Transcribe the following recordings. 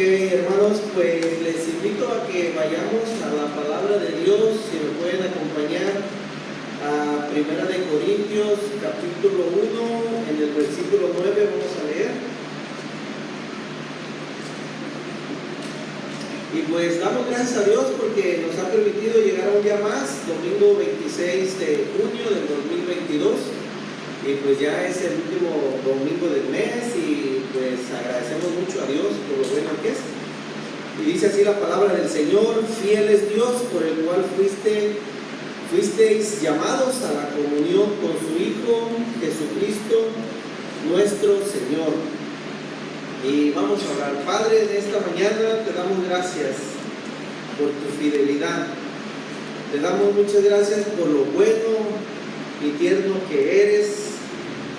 Hermanos, pues les invito a que vayamos a la palabra de Dios. Si me pueden acompañar a 1 Corintios capítulo 1, en el versículo 9 vamos a leer. Y pues damos gracias a Dios porque nos ha permitido llegar a un día más, domingo 26 de junio del 2022. Y pues ya es el último domingo del mes y pues agradecemos mucho a Dios por lo bueno que es. Y dice así la palabra del Señor: fiel es Dios, por el cual fuisteis llamados a la comunión con su Hijo Jesucristo nuestro Señor. Y vamos a orar. Padre, en esta mañana te damos gracias por tu fidelidad. Te damos muchas gracias por lo bueno y tierno que eres.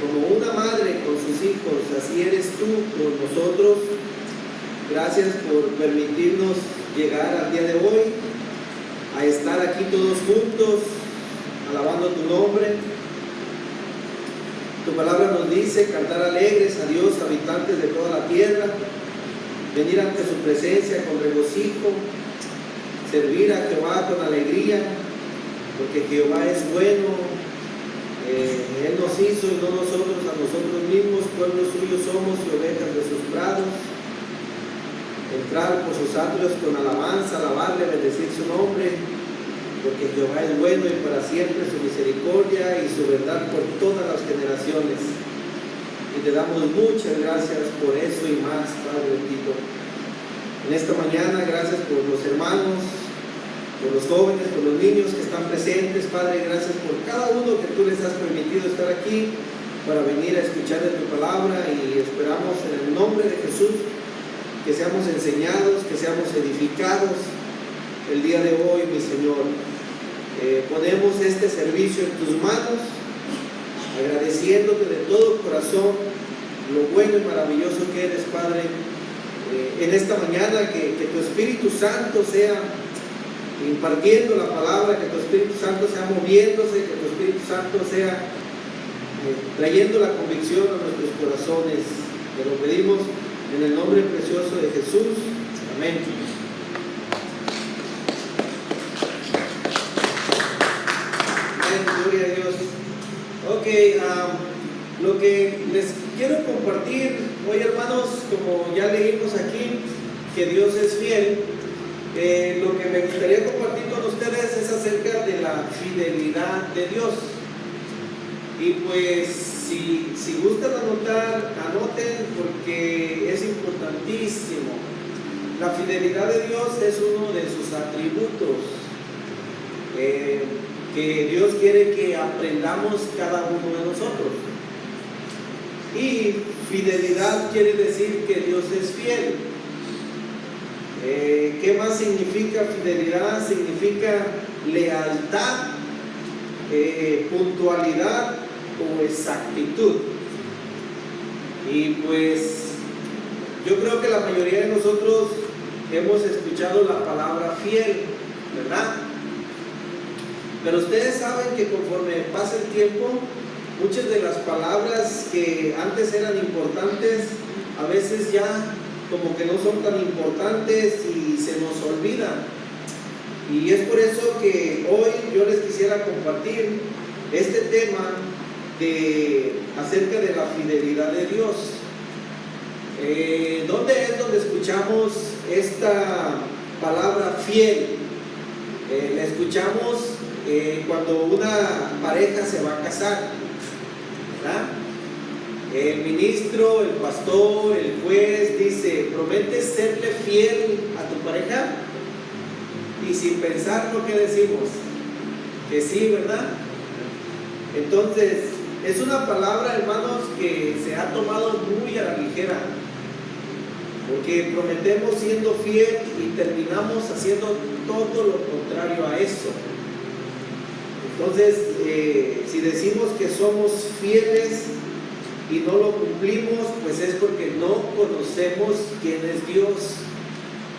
Como una madre con sus hijos, así eres tú con nosotros. Gracias por permitirnos llegar al día de hoy, a estar aquí todos juntos, alabando tu nombre. Tu palabra nos dice cantar alegres a Dios, habitantes de toda la tierra, venir ante su presencia con regocijo, servir a Jehová con alegría, porque Jehová es bueno. Él nos hizo y no nosotros a nosotros mismos, pueblo suyo somos y ovejas de sus prados. Entrar por sus atrios con alabanza, alabarle, bendecir su nombre, porque Jehová es bueno y para siempre su misericordia y su verdad por todas las generaciones. Y te damos muchas gracias por eso y más, Padre bendito. En esta mañana, gracias por los hermanos, por los jóvenes, por los niños que están presentes. Padre, gracias por cada uno que tú les has permitido estar aquí para venir a escuchar de tu palabra, y esperamos en el nombre de Jesús que seamos enseñados, que seamos edificados el día de hoy, mi Señor. Ponemos este servicio en tus manos, agradeciéndote de todo corazón lo bueno y maravilloso que eres, Padre. En esta mañana que tu Espíritu Santo sea impartiendo la palabra, que tu Espíritu Santo sea moviéndose, que tu Espíritu Santo sea trayendo la convicción a nuestros corazones. Te lo pedimos en el nombre precioso de Jesús. Amén. Amén, gloria a Dios. Lo que les quiero compartir hoy, hermanos, como ya leímos aquí, que Dios es fiel. Lo que me gustaría compartir con ustedes es acerca de la fidelidad de Dios. Y pues si gustan anotar, anoten, porque es importantísimo. La fidelidad de Dios es uno de sus atributos que Dios quiere que aprendamos cada uno de nosotros. Y fidelidad quiere decir que Dios es fiel. ¿Qué más significa fidelidad? Significa lealtad, puntualidad o exactitud. Y pues yo creo que la mayoría de nosotros hemos escuchado la palabra fiel, ¿verdad? Pero ustedes saben que conforme pasa el tiempo, muchas de las palabras que antes eran importantes, a veces ya como que no son tan importantes y se nos olvidan. Y es por eso que hoy yo les quisiera compartir este tema acerca de la fidelidad de Dios. ¿Dónde es donde escuchamos esta palabra fiel? La escuchamos cuando una pareja se va a casar, ¿verdad? El ministro, el pastor, el juez dice: ¿prometes serle fiel a tu pareja? Y sin pensarlo, ¿qué decimos? Que sí, ¿verdad? Entonces, es una palabra, hermanos, que se ha tomado muy a la ligera, porque prometemos siendo fiel y terminamos haciendo todo lo contrario a eso. Entonces, si decimos que somos fieles y no lo cumplimos, pues es porque no conocemos quién es Dios,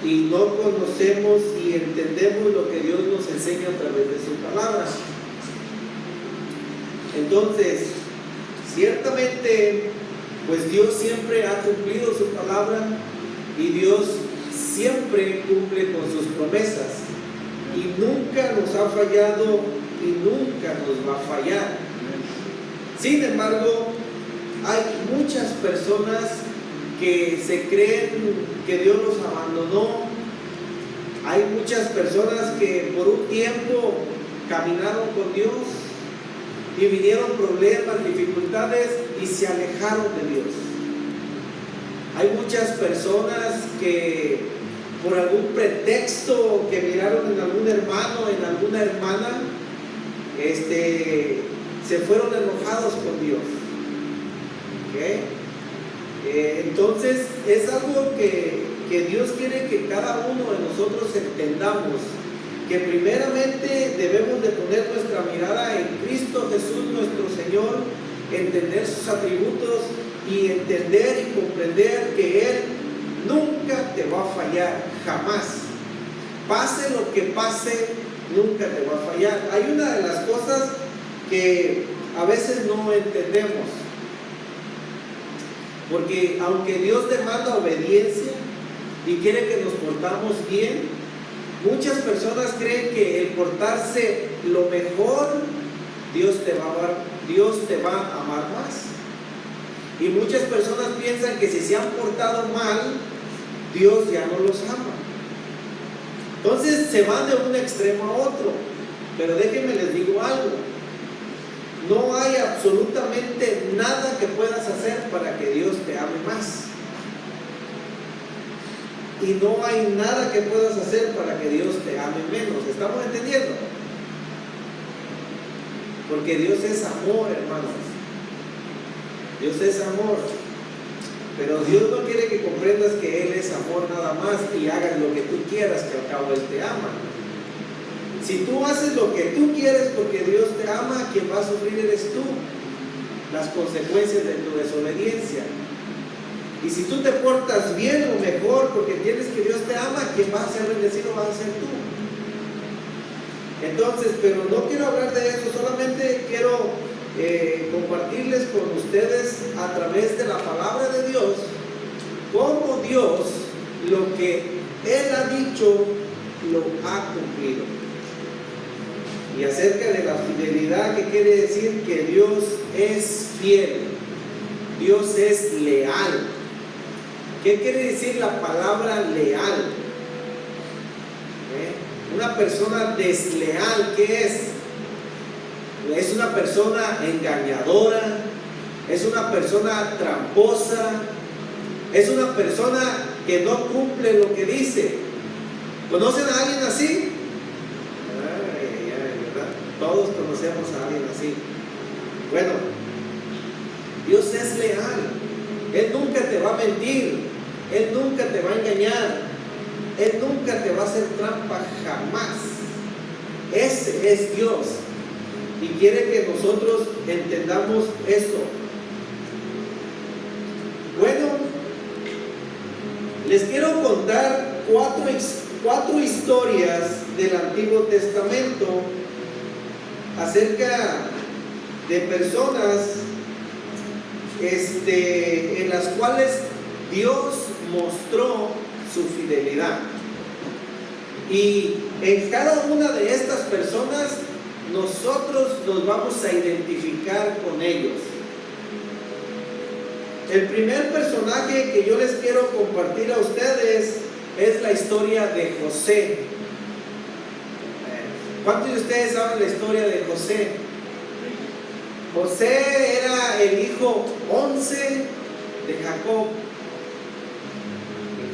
y no conocemos y entendemos lo que Dios nos enseña a través de su palabra. Entonces, ciertamente, pues Dios siempre ha cumplido su palabra, y Dios siempre cumple con sus promesas y nunca nos ha fallado y nunca nos va a fallar. Sin embargo, hay muchas personas que se creen que Dios los abandonó. Hay muchas personas que por un tiempo caminaron con Dios y vinieron problemas, dificultades y se alejaron de Dios. Hay muchas personas que por algún pretexto que miraron en algún hermano, en alguna hermana, se fueron enojados con Dios. ¿Okay? Entonces es algo que Dios quiere que cada uno de nosotros entendamos, que primeramente debemos de poner nuestra mirada en Cristo Jesús nuestro Señor, entender sus atributos y entender y comprender que Él nunca te va a fallar, jamás. Pase lo que pase, nunca te va a fallar. Hay una de las cosas que a veces no entendemos, porque aunque Dios demanda obediencia y quiere que nos portamos bien, muchas personas creen que el portarse lo mejor, Dios te va a amar más. Y muchas personas piensan que si se han portado mal, Dios ya no los ama. Entonces se van de un extremo a otro. Pero déjenme les digo algo: no hay absolutamente nada que puedas hacer para que Dios te ame más. Y no hay nada que puedas hacer para que Dios te ame menos. ¿Estamos entendiendo? Porque Dios es amor, hermanos. Dios es amor. Pero Dios no quiere que comprendas que Él es amor nada más y hagas lo que tú quieras, que al cabo Él te ama. Si tú haces lo que tú quieres porque Dios te ama, quien va a sufrir eres tú las consecuencias de tu desobediencia. Y si tú te portas bien o mejor porque entiendes que Dios te ama, quien va a ser bendecido va a ser tú. Entonces, pero no quiero hablar de eso, solamente quiero compartirles con ustedes a través de la palabra de Dios cómo Dios lo que Él ha dicho lo ha cumplido. Y acerca de la fidelidad, que quiere decir que Dios es fiel, Dios es leal. ¿Qué quiere decir la palabra leal? Una persona desleal, ¿qué es? Es una persona engañadora, es una persona tramposa, es una persona que no cumple lo que dice. ¿Conocen a alguien así? ¿Verdad? Todos conocemos a alguien así. Bueno, Dios es leal. Él nunca te va a mentir, Él nunca te va a engañar, Él nunca te va a hacer trampa, jamás. Ese es Dios. Y quiere que nosotros entendamos eso. Bueno, les quiero contar cuatro historias del Antiguo Testamento acerca de personas en las cuales Dios mostró su fidelidad. Y en cada una de estas personas nosotros nos vamos a identificar con ellos. El primer personaje que yo les quiero compartir a ustedes es la historia de José. ¿Cuántos de ustedes saben la historia de José? José era el hijo 11 de Jacob.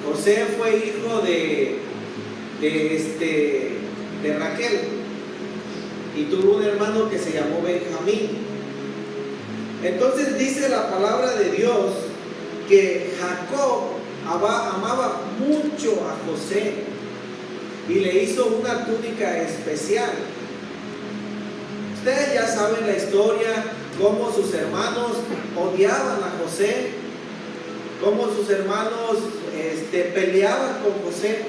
José fue hijo de Raquel y tuvo un hermano que se llamó Benjamín. Entonces dice la palabra de Dios que Jacob amaba mucho a José y le hizo una túnica especial. Ustedes ya saben la historia, cómo sus hermanos odiaban a José, cómo sus hermanos peleaban con José.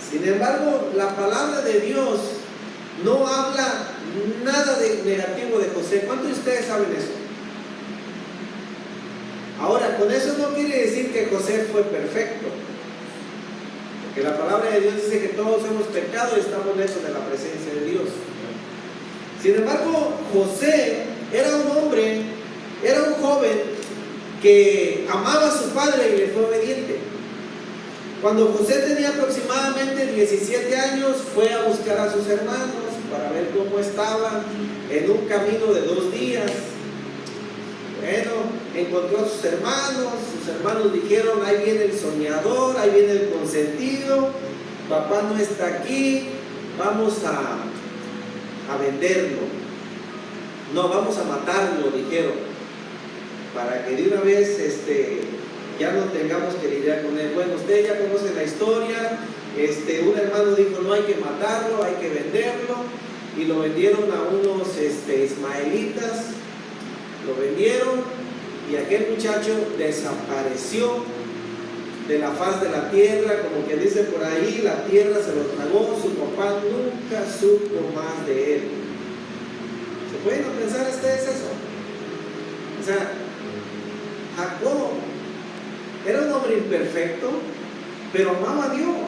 Sin embargo, la palabra de Dios no habla nada de negativo de José. ¿Cuántos de ustedes saben eso? Ahora, con eso no quiere decir que José fue perfecto. Que la palabra de Dios dice que todos hemos pecado y estamos lejos de la presencia de Dios. Sin embargo, José era un hombre, era un joven que amaba a su padre y le fue obediente. Cuando José tenía aproximadamente 17 años, fue a buscar a sus hermanos para ver cómo estaban en un camino de 2 días. Bueno, encontró a sus hermanos dijeron: ahí viene el soñador, ahí viene el consentido, papá no está aquí, vamos a venderlo. No, vamos a matarlo, dijeron, para que de una vez ya no tengamos que lidiar con él. Bueno, ustedes ya conocen la historia. Un hermano dijo: no hay que matarlo, hay que venderlo, y lo vendieron a unos ismaelitas. Lo vendieron y aquel muchacho desapareció de la faz de la tierra, como que dice por ahí, la tierra se lo tragó, su papá nunca supo más de él. ¿Se pueden pensar ustedes eso? O sea, Jacob era un hombre imperfecto, pero amaba a Dios,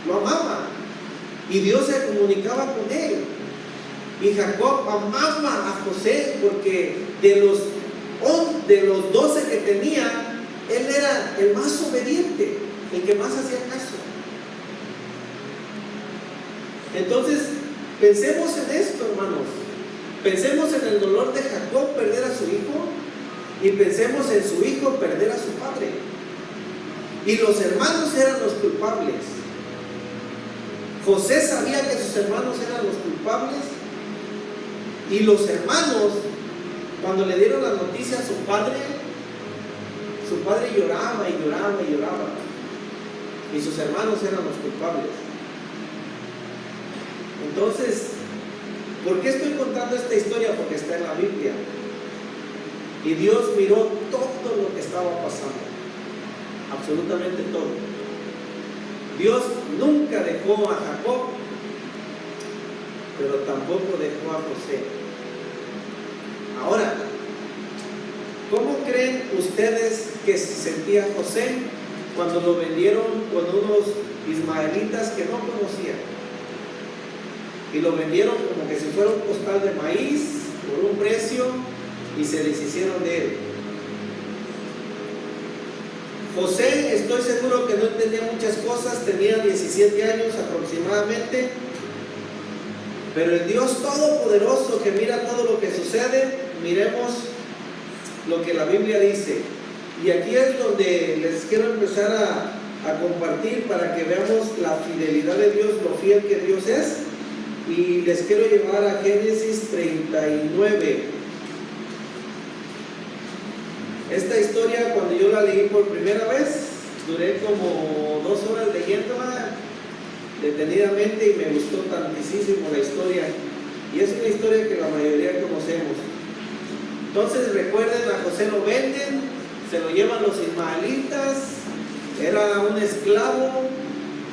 lo amaba, y Dios se comunicaba con él. Y Jacob amaba a José porque de los 12 que tenía, él era el más obediente, el que más hacía caso. Entonces, pensemos en esto, hermanos. Pensemos en el dolor de Jacob perder a su hijo, y pensemos en su hijo perder a su padre. Y los hermanos eran los culpables. José sabía que sus hermanos eran los culpables, y los hermanos, cuando le dieron la noticia a su padre lloraba y lloraba y lloraba, y sus hermanos eran los culpables. Entonces, ¿por qué estoy contando esta historia? Porque está en la Biblia, y Dios miró todo lo que estaba pasando, absolutamente todo. Dios nunca dejó a Jacob, pero tampoco dejó a José. Ahora, ¿cómo creen ustedes que se sentía José cuando lo vendieron con unos ismaelitas que no conocían? Y lo vendieron como que si fuera un costal de maíz por un precio, y se deshicieron de él. José, estoy seguro que no entendía muchas cosas, tenía 17 años aproximadamente, pero el Dios Todopoderoso que mira todo lo que sucede, miremos lo que la Biblia dice. Y aquí es donde les quiero empezar a compartir para que veamos la fidelidad de Dios, lo fiel que Dios es. Y les quiero llevar a Génesis 39. Esta historia, cuando yo la leí por primera vez, duré como 2 horas leyéndola detenidamente, y me gustó tantísimo la historia, y es una historia que la mayoría conocemos. Entonces recuerden, a José lo venden, se lo llevan los ismaelitas, era un esclavo,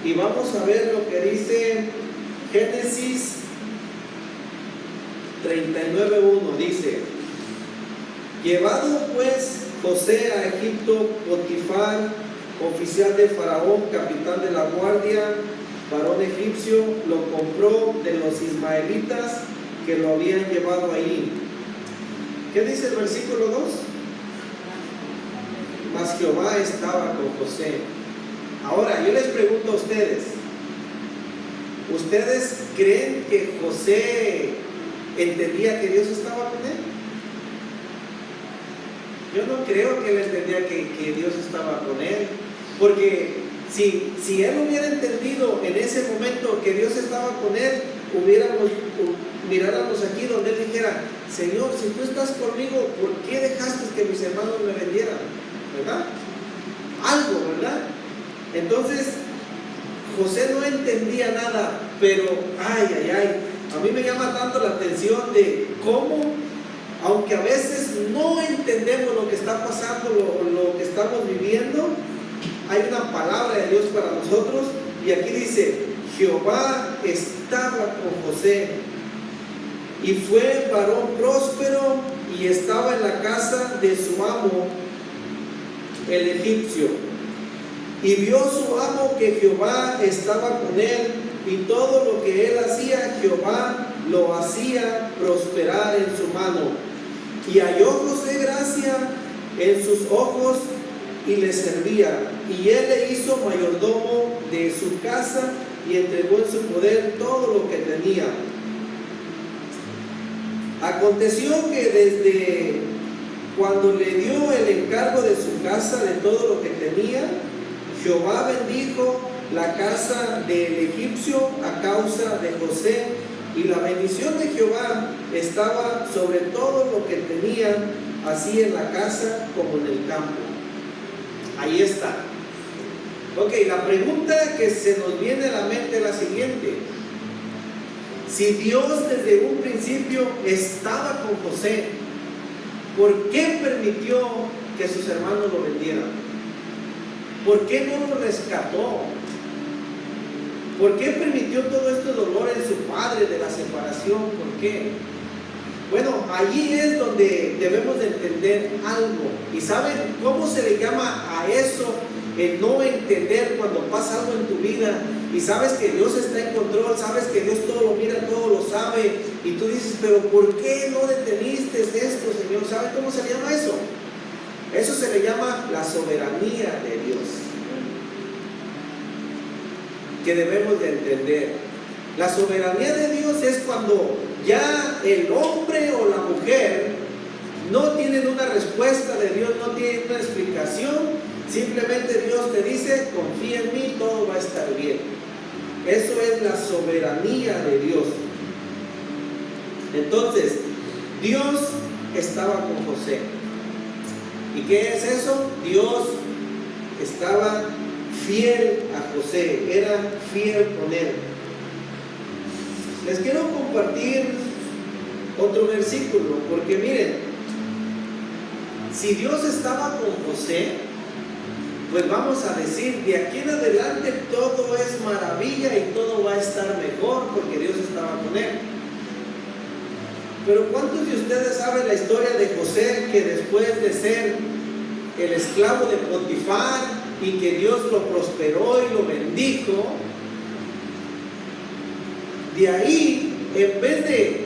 y vamos a ver lo que dice Génesis 39:1. Dice: llevado pues José a Egipto, Potifar, oficial de Faraón, capitán de la guardia, varón egipcio, lo compró de los ismaelitas que lo habían llevado ahí. ¿Qué dice el versículo 2? Mas Jehová estaba con José. Ahora, yo les pregunto a ustedes, ¿ustedes creen que José entendía que Dios estaba con él? Yo no creo que él entendía que Dios estaba con él, porque si él hubiera entendido en ese momento que Dios estaba con él, miráramos aquí donde él dijera: Señor, si tú estás conmigo, ¿por qué dejaste que mis hermanos me vendieran? ¿Verdad? Algo, ¿verdad? Entonces, José no entendía nada, pero a mí me llama tanto la atención de cómo, aunque a veces no entendemos lo que está pasando, lo que estamos viviendo, hay una palabra de Dios para nosotros. Y aquí dice: Jehová estaba con José, y fue varón próspero, y estaba en la casa de su amo, el egipcio. Y vio su amo que Jehová estaba con él, y todo lo que él hacía, Jehová lo hacía prosperar en su mano. Y halló José gracia en sus ojos, y le servía. Y él le hizo mayordomo de su casa, y entregó en su poder todo lo que tenía. Aconteció que desde cuando le dio el encargo de su casa, de todo lo que tenía, Jehová bendijo la casa del egipcio a causa de José, y la bendición de Jehová estaba sobre todo lo que tenía, así en la casa como en el campo. Ahí está. Ok, la pregunta que se nos viene a la mente es la siguiente: si Dios desde un principio estaba con José, ¿por qué permitió que sus hermanos lo vendieran? ¿Por qué no lo rescató? ¿Por qué permitió todo este dolor en su padre de la separación? ¿Por qué? Bueno, allí es donde debemos de entender algo. ¿Y saben cómo se le llama a eso? El no entender cuando pasa algo en tu vida y sabes que Dios está en control, sabes que Dios todo lo mira, todo lo sabe, y tú dices, pero ¿por qué no deteniste esto, Señor? ¿Sabe cómo se le llama eso? Eso se le llama la soberanía de Dios, que debemos de entender. La soberanía de Dios es cuando ya el hombre o la mujer no tienen una respuesta de Dios, no tienen una explicación. Simplemente Dios te dice, confía en mí, todo va a estar bien. Eso es la soberanía de Dios. Entonces, Dios estaba con José. ¿Y qué es eso? Dios estaba fiel a José, era fiel con él. Les quiero compartir otro versículo, porque miren, si Dios estaba con José, pues vamos a decir, de aquí en adelante todo es maravilla y todo va a estar mejor porque Dios estaba con él. Pero ¿cuántos de ustedes saben la historia de José, que después de ser el esclavo de Potifar y que Dios lo prosperó y lo bendijo, de ahí, en vez de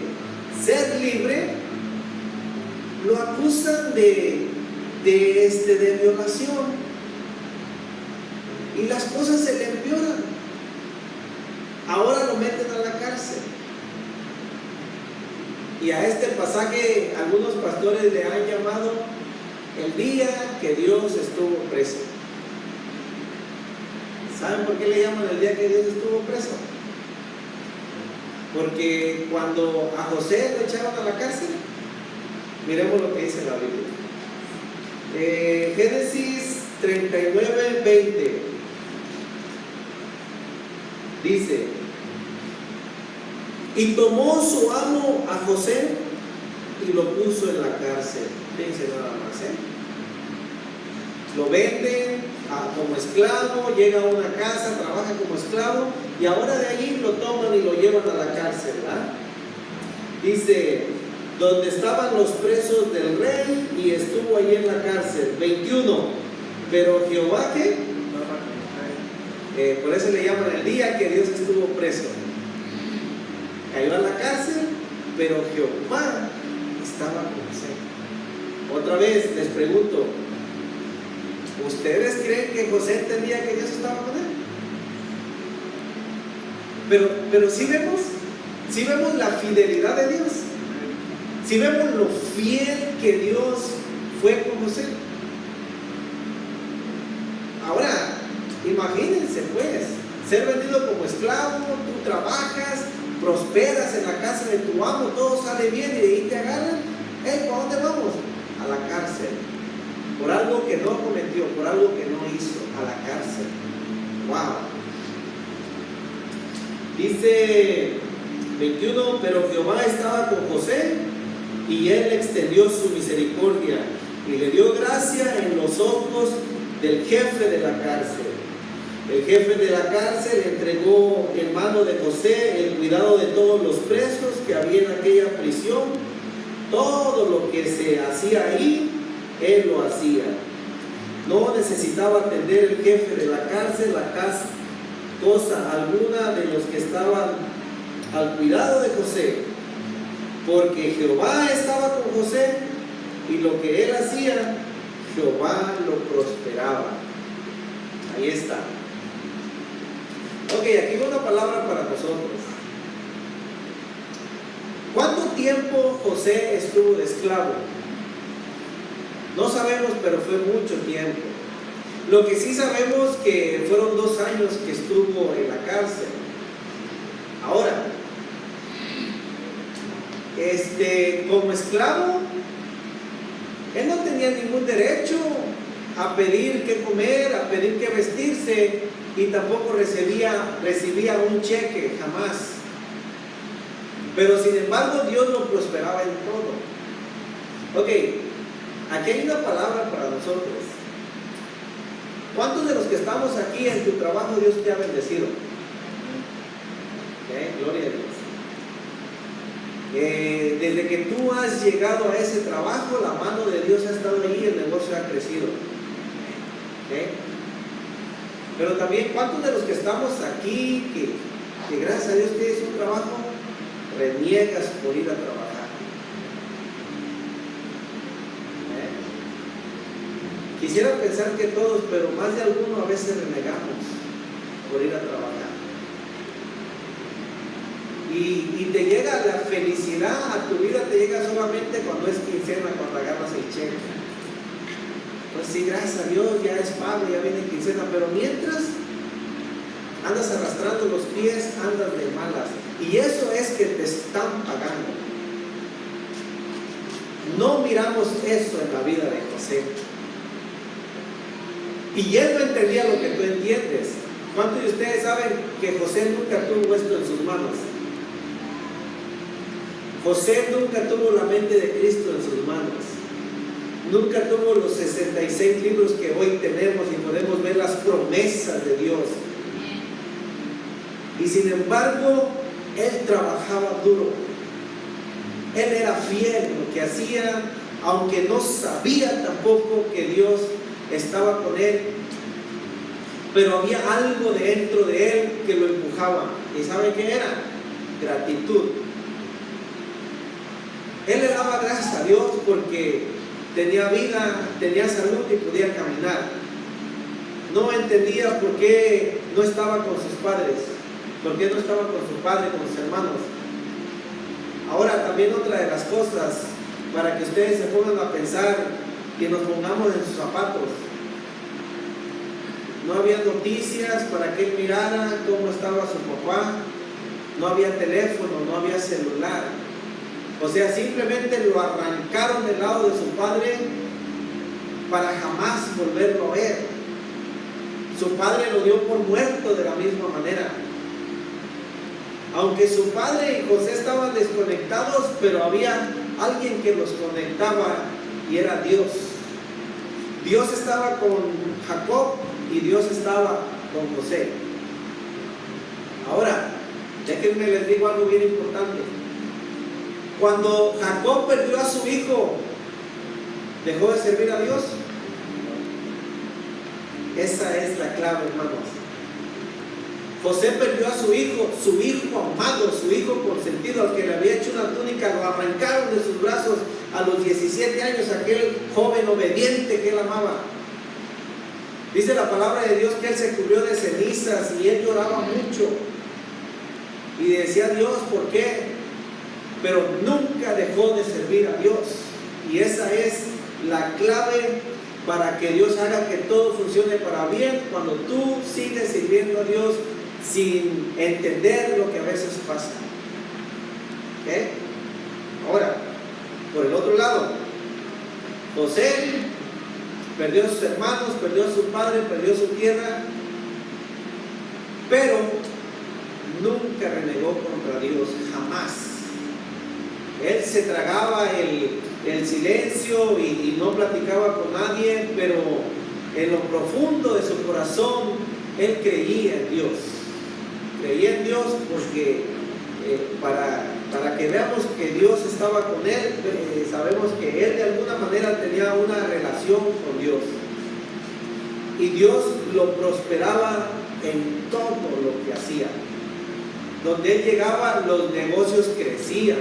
ser libre, lo acusan de violación? Y las cosas se le empeoran. Ahora lo meten a la cárcel. Y a este pasaje algunos pastores le han llamado el día que Dios estuvo preso. ¿Saben por qué le llaman el día que Dios estuvo preso? Porque cuando a José lo echaron a la cárcel, miremos lo que dice la Biblia. Génesis 39:20 dice: y tomó su amo a José y lo puso en la cárcel. Fíjense nada más, lo venden como esclavo, llega a una casa, trabaja como esclavo, y ahora de allí lo toman y lo llevan a la cárcel, ¿verdad? Dice, donde estaban los presos del rey, y estuvo allí en la cárcel. 21, pero Jehová, ¿qué? Por eso le llaman el día que Dios estuvo preso. Cayó a la cárcel, pero Jehová estaba con José. Otra vez les pregunto, ¿ustedes creen que José entendía que Dios estaba con él? Pero sí vemos la fidelidad de Dios. Sí vemos lo fiel que Dios fue con José. Ahora, imagínense pues, ser vendido como esclavo, tú trabajas, prosperas en la casa de tu amo, todo sale bien, y de ahí te agarran. ¿Para dónde vamos? A la cárcel. Por algo que no cometió, por algo que no hizo, a la cárcel. Wow. Dice 21, pero Jehová estaba con José, y él extendió su misericordia y le dio gracia en los ojos del jefe de la cárcel. El jefe de la cárcel entregó en mano de José el cuidado de todos los presos que había en aquella prisión. Todo lo que se hacía ahí, él lo hacía. No necesitaba atender el jefe de la cárcel cosa alguna de los que estaban al cuidado de José, porque Jehová estaba con José y lo que él hacía, Jehová lo prosperaba. Ahí está. Ok, aquí va una palabra para nosotros. ¿Cuánto tiempo José estuvo de esclavo? No sabemos, pero fue mucho tiempo. Lo que sí sabemos que fueron 2 años que estuvo en la cárcel. Ahora, como esclavo, él no tenía ningún derecho a pedir qué comer, a pedir qué vestirse, y tampoco recibía un cheque, jamás. Pero sin embargo, Dios lo prosperaba en todo. Ok, aquí hay una palabra para nosotros. ¿Cuántos de los que estamos aquí en tu trabajo Dios te ha bendecido? Gloria a Dios. Desde que tú has llegado a ese trabajo, la mano de Dios ha estado ahí y el negocio ha crecido. Pero también, ¿cuántos de los que estamos aquí, que gracias a Dios tienes un trabajo, reniegas por ir a trabajar? Quisiera pensar que todos, pero más de algunos a veces renegamos por ir a trabajar. Y te llega la felicidad a tu vida, te llega solamente cuando es quincena, cuando agarras el cheque. Pues sí, gracias a Dios, ya es pago, ya viene quincena, pero mientras andas arrastrando los pies, andas de malas. Y eso es que te están pagando. No miramos eso en la vida de José. Y él no entendía lo que tú entiendes. ¿Cuántos de ustedes saben que José nunca tuvo esto en sus manos? José nunca tuvo la mente de Cristo en sus manos. Nunca tuvo los 66 libros que hoy tenemos y podemos ver las promesas de Dios. Y sin embargo, él trabajaba duro. Él era fiel en lo que hacía, aunque no sabía tampoco que Dios estaba con él, pero había algo dentro de él que lo empujaba. ¿Y sabe qué era? Gratitud. Él le daba gracias a Dios porque tenía vida, tenía salud y podía caminar. No entendía por qué no estaba con sus padres, por qué no estaba con su padre, con sus hermanos. Ahora también otra de las cosas, para que ustedes se pongan a pensar, que nos pongamos en sus zapatos. No había noticias para que él mirara cómo estaba su papá, no había teléfono, no había celular. O sea, simplemente lo arrancaron del lado de su padre para jamás volverlo a ver. Su padre lo dio por muerto de la misma manera. Aunque su padre y José estaban desconectados, pero había alguien que los conectaba y era Dios. Dios estaba con Jacob y Dios estaba con José. Ahora, déjenme les digo algo bien importante. Cuando Jacob perdió a su hijo, ¿dejó de servir a Dios? Esa es la clave, hermanos. José perdió a su hijo amado, su hijo consentido, al que le había hecho una túnica, lo arrancaron de sus brazos a los 17 años, aquel joven obediente que él amaba. Dice la palabra de Dios que él se cubrió de cenizas y él lloraba mucho. Y decía: Dios, ¿por qué? Pero nunca dejó de servir a Dios. Y esa es la clave para que Dios haga que todo funcione para bien, cuando tú sigues sirviendo a Dios sin entender lo que a veces pasa. Ahora, por el otro lado, José perdió a sus hermanos, perdió a su padre, perdió su tierra, pero nunca renegó contra Dios, jamás. Él se tragaba el silencio y no platicaba con nadie, pero en lo profundo de su corazón él creía en Dios. Creía en Dios porque para que veamos que Dios estaba con él, sabemos que él de alguna manera tenía una relación con Dios. y Dios lo prosperaba en todo lo que hacía. Donde él llegaba, los negocios crecían.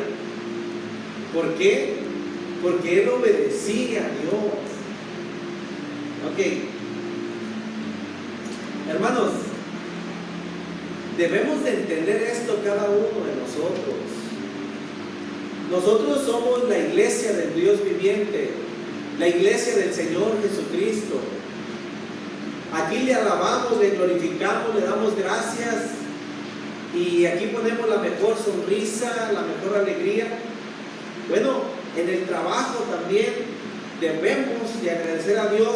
¿Por qué? Porque él obedecía a Dios. Ok. Hermanos, debemos de entender esto cada uno de nosotros. Nosotros somos la iglesia del Dios viviente, la iglesia del Señor Jesucristo. Aquí le alabamos, le glorificamos, le damos gracias y aquí ponemos la mejor sonrisa, la mejor alegría. Bueno, en el trabajo también debemos de agradecer a Dios,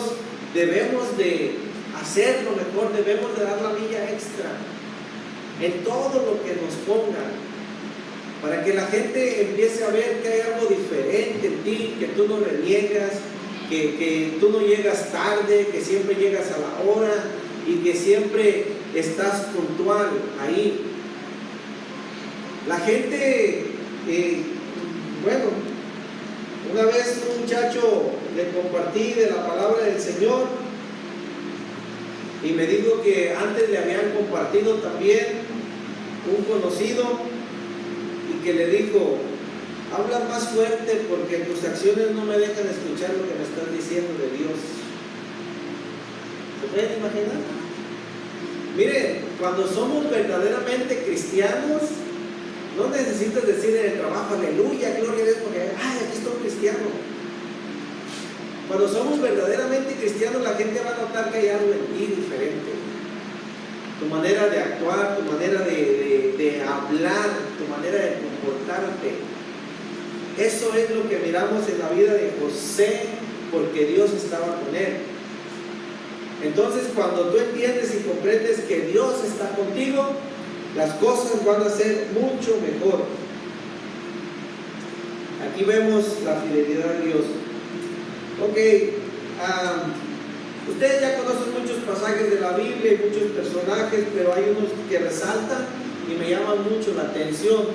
debemos de hacer lo mejor, debemos de dar la milla extra en todo lo que nos pongan, para que la gente empiece a ver que hay algo diferente en ti, que tú no reniegas, que tú no llegas tarde, que siempre llegas a la hora y que siempre estás puntual ahí. La gente, bueno, una vez un muchacho le compartí de la palabra del Señor y me dijo que antes le habían compartido también un conocido y que le dijo: habla más fuerte porque tus acciones no me dejan escuchar lo que me estás diciendo de Dios. ¿Se pueden imaginar? Miren, cuando somos verdaderamente cristianos, no necesitas decir en el trabajo aleluya, gloria a Dios, porque aquí estoy cristiano. Cuando somos verdaderamente cristianos, la gente va a notar que hay algo en ti diferente. Tu manera de actuar, tu manera de hablar, tu manera de comportarte. Eso es lo que miramos en la vida de José, porque Dios estaba con él. Entonces, cuando tú entiendes y comprendes que Dios está contigo, las cosas van a ser mucho mejor. Aquí vemos la fidelidad de Dios. Ok, ustedes ya conocen muchos pasajes de la Biblia y muchos personajes, pero hay unos que resaltan y me llaman mucho la atención.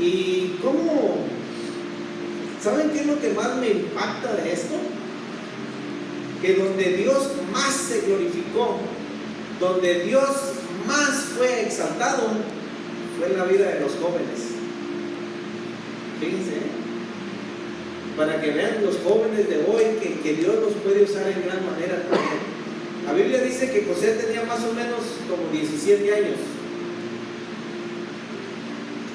¿Y cómo? ¿Saben qué es lo que más me impacta de esto? Que donde Dios más se glorificó, donde Dios más fue exaltado, fue en la vida de los jóvenes. Fíjense, para que vean los jóvenes de hoy que Dios los puede usar en gran manera también. La Biblia dice que José tenía más o menos como 17 años.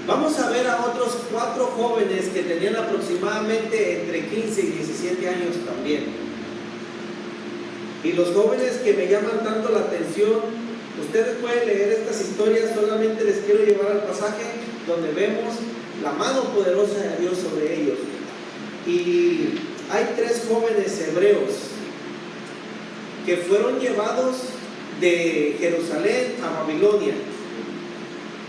Vamos a ver a otros 4 jóvenes que tenían aproximadamente entre 15 y 17 años también. Y los jóvenes que me llaman tanto la atención, ustedes pueden leer estas historias, solamente les quiero llevar al pasaje donde vemos la mano poderosa de Dios sobre ellos. Y hay 3 jóvenes hebreos que fueron llevados de Jerusalén a Babilonia.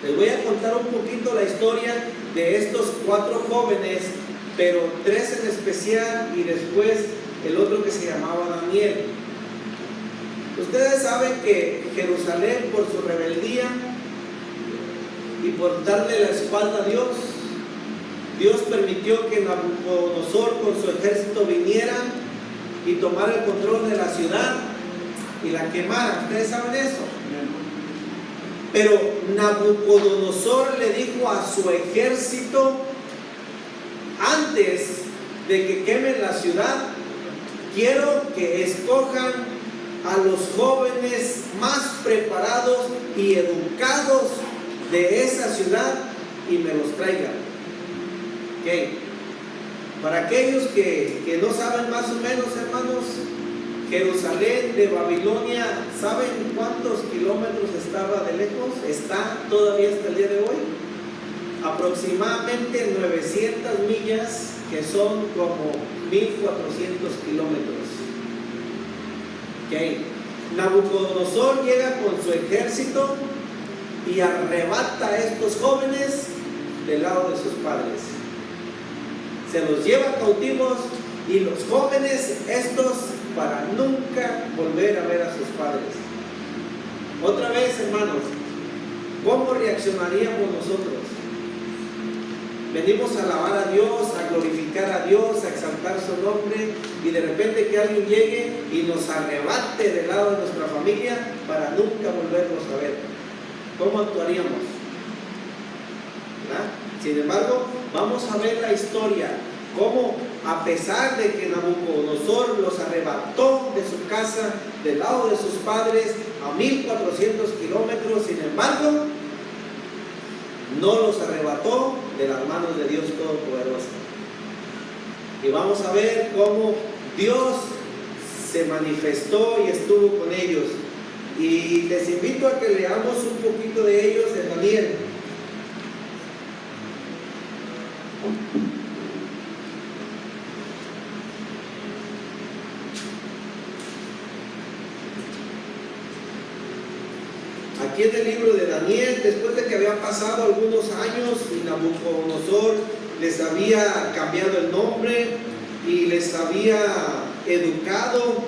Les voy a contar un poquito la historia de estos 4 jóvenes, pero 3 en especial y después el otro que se llamaba Daniel. Ustedes saben que Jerusalén, por su rebeldía y por darle la espalda a Dios, Dios permitió que Nabucodonosor con su ejército viniera y tomara el control de la ciudad y la quemara. ¿Ustedes saben eso? Pero Nabucodonosor le dijo a su ejército, antes de que quemen la ciudad, quiero que escojan a los jóvenes más preparados y educados de esa ciudad y me los traigan. Okay. Para aquellos que no saben más o menos, hermanos, Jerusalén de Babilonia, ¿saben cuántos kilómetros estaba de lejos? Está todavía hasta el día de hoy. Aproximadamente 900 millas, que son como 1400 kilómetros. Okay. Nabucodonosor llega con su ejército y arrebata a estos jóvenes del lado de sus padres. Se los lleva cautivos y los jóvenes estos para nunca volver a ver a sus padres. Otra vez, hermanos, ¿cómo reaccionaríamos nosotros? venimos a alabar a Dios, a glorificar a Dios, a exaltar su nombre, y de repente que alguien llegue y nos arrebate del lado de nuestra familia para nunca volvernos a ver. ¿Cómo actuaríamos? ¿Verdad? Sin embargo, vamos a ver la historia, cómo a pesar de que Nabucodonosor los arrebató de su casa, del lado de sus padres, a 1400 kilómetros, sin embargo, no los arrebató de las manos de Dios Todopoderoso. Y vamos a ver cómo Dios se manifestó y estuvo con ellos. Y les invito a que leamos un poquito de ellos en Daniel. Aquí en el libro de Daniel, después de que habían pasado algunos años y Nabucodonosor les había cambiado el nombre y les había educado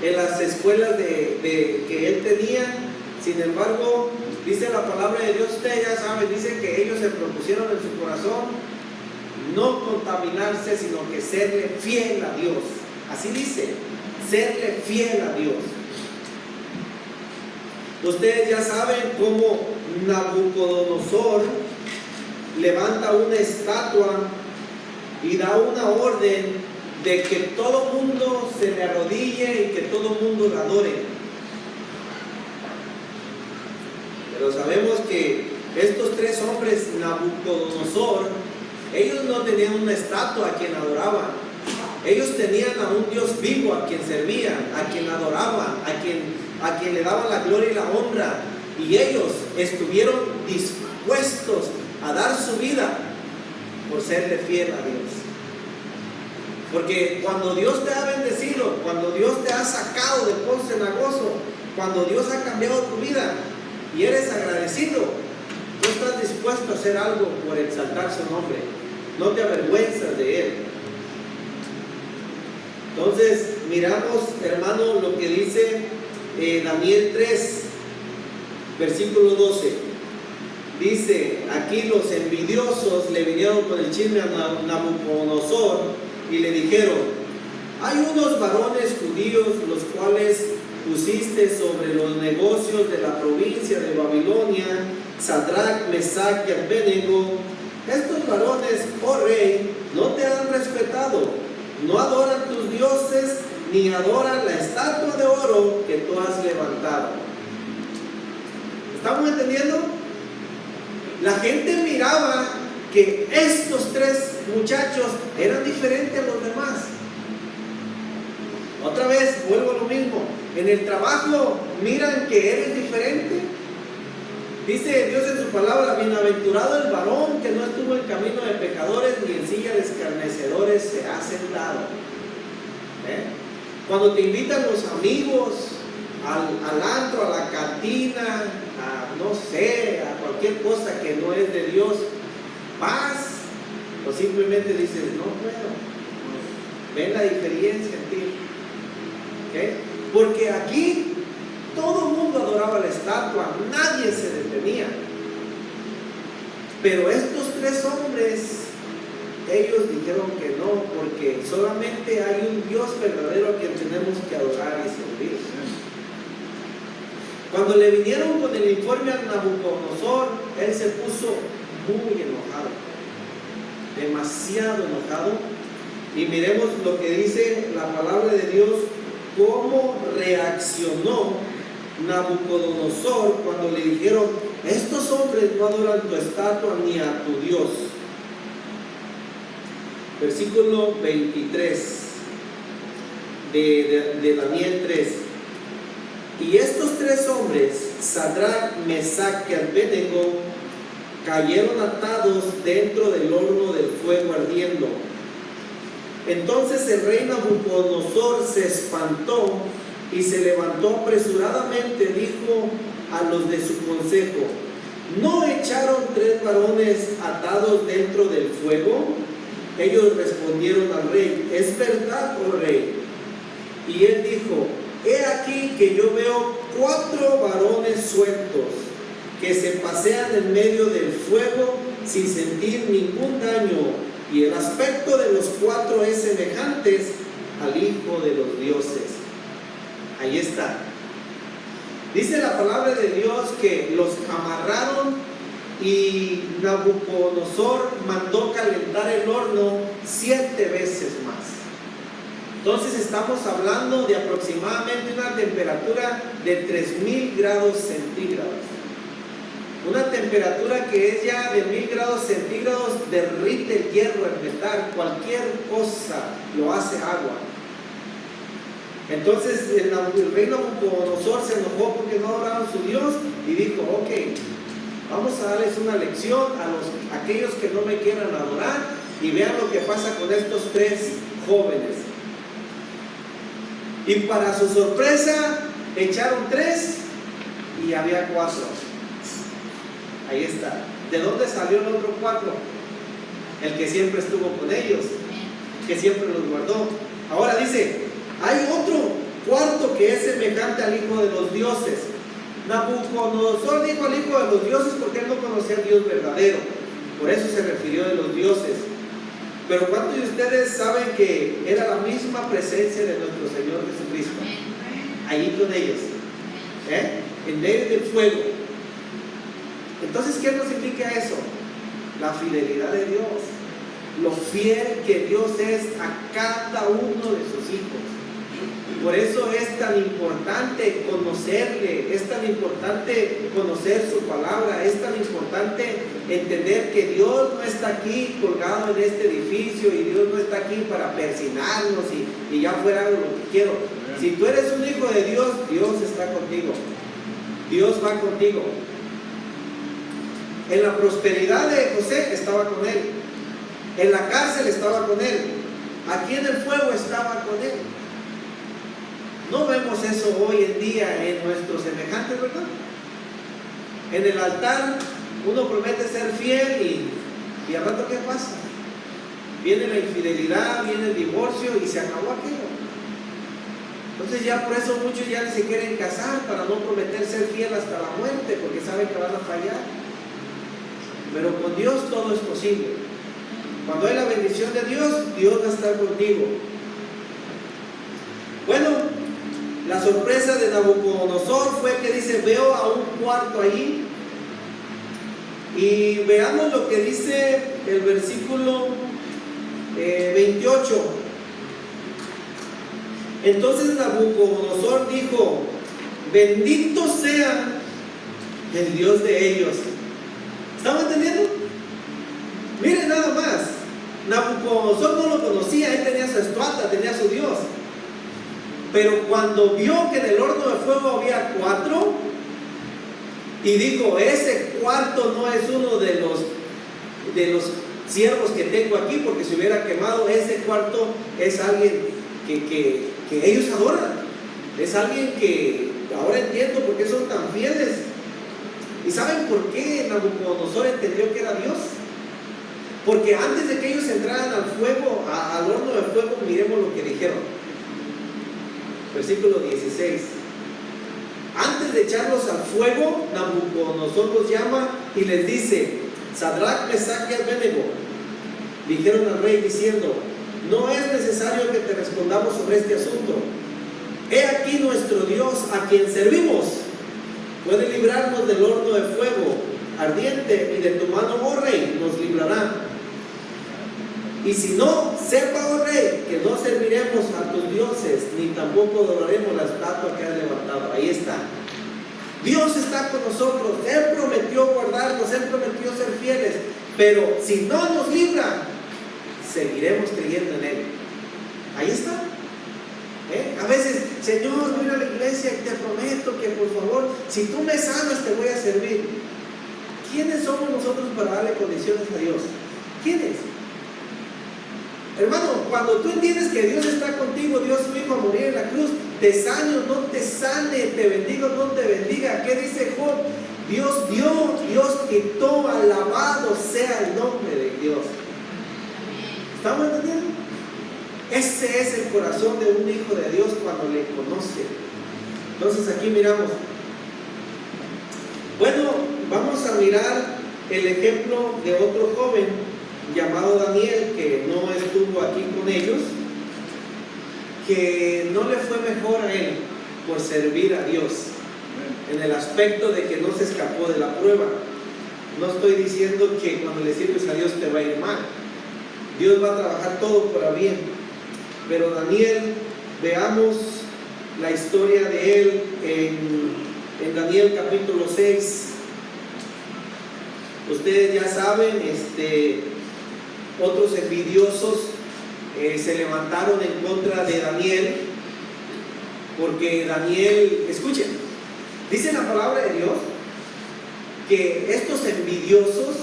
en las escuelas que él tenía. Sin embargo, dice la palabra de Dios, ustedes ya saben, dice que ellos se propusieron en su corazón no contaminarse, sino que serle fiel a Dios. Así dice, serle fiel a Dios. Ustedes ya saben cómo Nabucodonosor levanta una estatua y da una orden de que todo mundo se le arrodille y que todo mundo la adore. Pero sabemos que estos tres hombres, Nabucodonosor, ellos no tenían una estatua a quien adoraban. Ellos tenían a un Dios vivo a quien servían, a quien adoraban, a quien le daban la gloria y la honra. Y ellos estuvieron dispuestos a dar su vida por serle fiel a Dios. Porque cuando Dios te ha bendecido, cuando Dios te ha sacado de pos cenagoso, cuando Dios ha cambiado tu vida y eres agradecido, tú estás dispuesto a hacer algo por exaltar su nombre. No te avergüenzas de Él. Entonces, miramos, hermano, lo que dice Daniel 3, versículo 12. Dice, aquí los envidiosos le vinieron con el chisme a Nabucodonosor y le dijeron: hay unos varones judíos los cuales pusiste sobre los negocios de la provincia de Babilonia, Sadrach, Mesach y Abednego. Estos varones, oh rey, no te han respetado, no adoran tus dioses, ni adoran la estatua de oro que tú has levantado. ¿Estamos entendiendo? La gente miraba que estos tres muchachos eran diferentes a los demás. Otra vez, vuelvo a lo mismo. En el trabajo miran que eres diferente. Dice Dios en su palabra: bienaventurado el varón que no estuvo en camino de pecadores, ni en silla de escarnecedores se ha sentado. Cuando te invitan los amigos al antro, a la cantina, a no sé, a cualquier cosa que no es de Dios, vas o simplemente dices: no puedo. Ven la diferencia en ti. Porque aquí todo el mundo adoraba la estatua, nadie se detenía. Pero estos tres hombres, ellos dijeron que no, porque solamente hay un Dios verdadero a quien tenemos que adorar y servir. Cuando le vinieron con el informe a Nabucodonosor, él se puso muy enojado, demasiado enojado. Y miremos lo que dice la palabra de Dios, cómo reaccionó Nabucodonosor cuando le dijeron: estos hombres no adoran tu estatua ni a tu Dios. Versículo 23 de Daniel 3. Y estos tres hombres, Sadrach, Mesach y Abednego, cayeron atados dentro del horno del fuego ardiendo. Entonces el rey Nabucodonosor se espantó y se levantó apresuradamente, dijo a los de su consejo: ¿no echaron tres varones atados dentro del fuego? Ellos respondieron al rey: es verdad, oh rey. Y él dijo: he aquí que yo veo 4 varones sueltos que se pasean en medio del fuego sin sentir ningún daño, y el aspecto de los cuatro es semejantes al Hijo de los dioses. Ahí está. Dice la palabra de Dios que los amarraron y Nabucodonosor mandó calentar el horno 7 veces más. Entonces estamos hablando de aproximadamente una temperatura de 3000 grados centígrados. Una temperatura que es ya de 1000 grados centígrados, derrite el hierro, el metal, cualquier cosa lo hace agua. Entonces el rey Nabucodonosor se enojó porque no adoraron su Dios y dijo: ok, vamos a darles una lección a aquellos que no me quieran adorar, y vean lo que pasa con estos 3 jóvenes. Y para su sorpresa echaron 3 y había 4. Ahí está. ¿De dónde salió el otro 4? El que siempre estuvo con ellos, que siempre los guardó. Ahora dice: hay otro cuarto que es semejante al Hijo de los dioses. Nabucodonosor dijo al Hijo de los dioses porque él no conocía al Dios verdadero, por eso se refirió de los dioses. Pero ¿cuántos de ustedes saben que era la misma presencia de nuestro Señor Jesucristo allí con ellos, en medio del fuego? Entonces, ¿qué nos indica eso? La fidelidad de Dios, lo fiel que Dios es a cada uno de sus hijos. Por eso es tan importante conocerle, es tan importante conocer su palabra, es tan importante entender que Dios no está aquí colgado en este edificio, y Dios no está aquí para persinarnos y ya fuera lo que quiero. Si tú eres un hijo de Dios, Dios está contigo, Dios va contigo. En la prosperidad de José estaba con él, en la cárcel estaba con él, aquí en el fuego estaba con él. No vemos eso hoy en día en nuestros semejantes, ¿verdad? En el altar uno promete ser fiel y al rato, ¿qué pasa? Viene la infidelidad, viene el divorcio y se acabó aquello. Entonces ya por eso muchos ya ni se quieren casar, para no prometer ser fiel hasta la muerte, porque saben que van a fallar. Pero con Dios todo es posible. Cuando hay la bendición de Dios, Dios va a estar contigo. Bueno, la sorpresa de Nabucodonosor fue que dice: veo a un cuarto allí. Y veamos lo que dice el versículo 28. Entonces Nabucodonosor dijo: bendito sea el Dios de ellos. ¿Estamos entendiendo? Miren nada más. Nabucodonosor no lo conocía, él tenía su estatua, tenía su Dios. Pero cuando vio que en el horno de fuego había 4, y dijo: ese cuarto no es uno de los siervos que tengo aquí, porque si hubiera quemado, ese cuarto es alguien que ellos adoran, es alguien que ahora entiendo por qué son tan fieles. ¿Y saben por qué Nabucodonosor entendió que era Dios? Porque antes de que ellos entraran al fuego, al horno de fuego, miremos lo que dijeron. Versículo 16. Antes de echarlos al fuego, Nabucodonosor los llama y les dice: Sadrach, Mesach y Abednego dijeron al rey diciendo: no es necesario que te respondamos sobre este asunto. He aquí nuestro Dios, a quien servimos, puede librarnos del horno de fuego ardiente, y de tu mano, oh rey, nos librará. Y si no, sepa, oh rey, que no serviremos a tus dioses, ni tampoco adoraremos la estatua que has levantado. Ahí está. Dios está con nosotros. Él prometió guardarnos, Él prometió ser fieles. Pero si no nos libra, seguiremos creyendo en Él. Ahí está. A veces: Señor, voy a la iglesia y te prometo que por favor, si tú me sanas, te voy a servir. ¿Quiénes somos nosotros para darle condiciones a Dios? ¿Quiénes? Hermano, cuando tú entiendes que Dios está contigo, Dios mismo a morir en la cruz, te sane o no te sane, te bendiga o no te bendiga, ¿qué dice Job? Dios dio, Dios quitó, alabado sea el nombre de Dios. ¿Estamos entendiendo? Ese es el corazón de un hijo de Dios cuando le conoce. Entonces aquí miramos. Bueno, vamos a mirar el ejemplo de otro joven llamado Daniel, que no estuvo aquí con ellos, que no le fue mejor a él por servir a Dios, en el aspecto de que no se escapó de la prueba. No estoy diciendo que cuando le sirves a Dios te va a ir mal. Dios va a trabajar todo para bien. Pero Daniel, veamos la historia de él en Daniel capítulo 6. Ustedes ya saben, otros envidiosos se levantaron en contra de Daniel, porque Daniel, escuchen, dice la palabra de Dios que estos envidiosos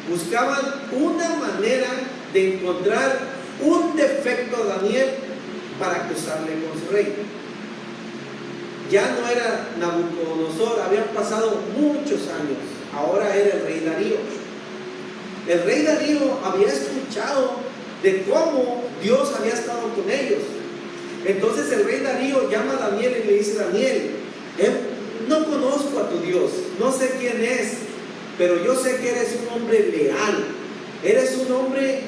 buscaban una manera de encontrar un defecto a Daniel para acusarle con su rey. Ya no era Nabucodonosor, habían pasado muchos años, ahora era el rey Darío. El rey Darío había escuchado de cómo Dios había estado con ellos. Entonces el rey Darío llama a Daniel y le dice: Daniel, no conozco a tu Dios, no sé quién es, pero yo sé que eres un hombre leal, eres un hombre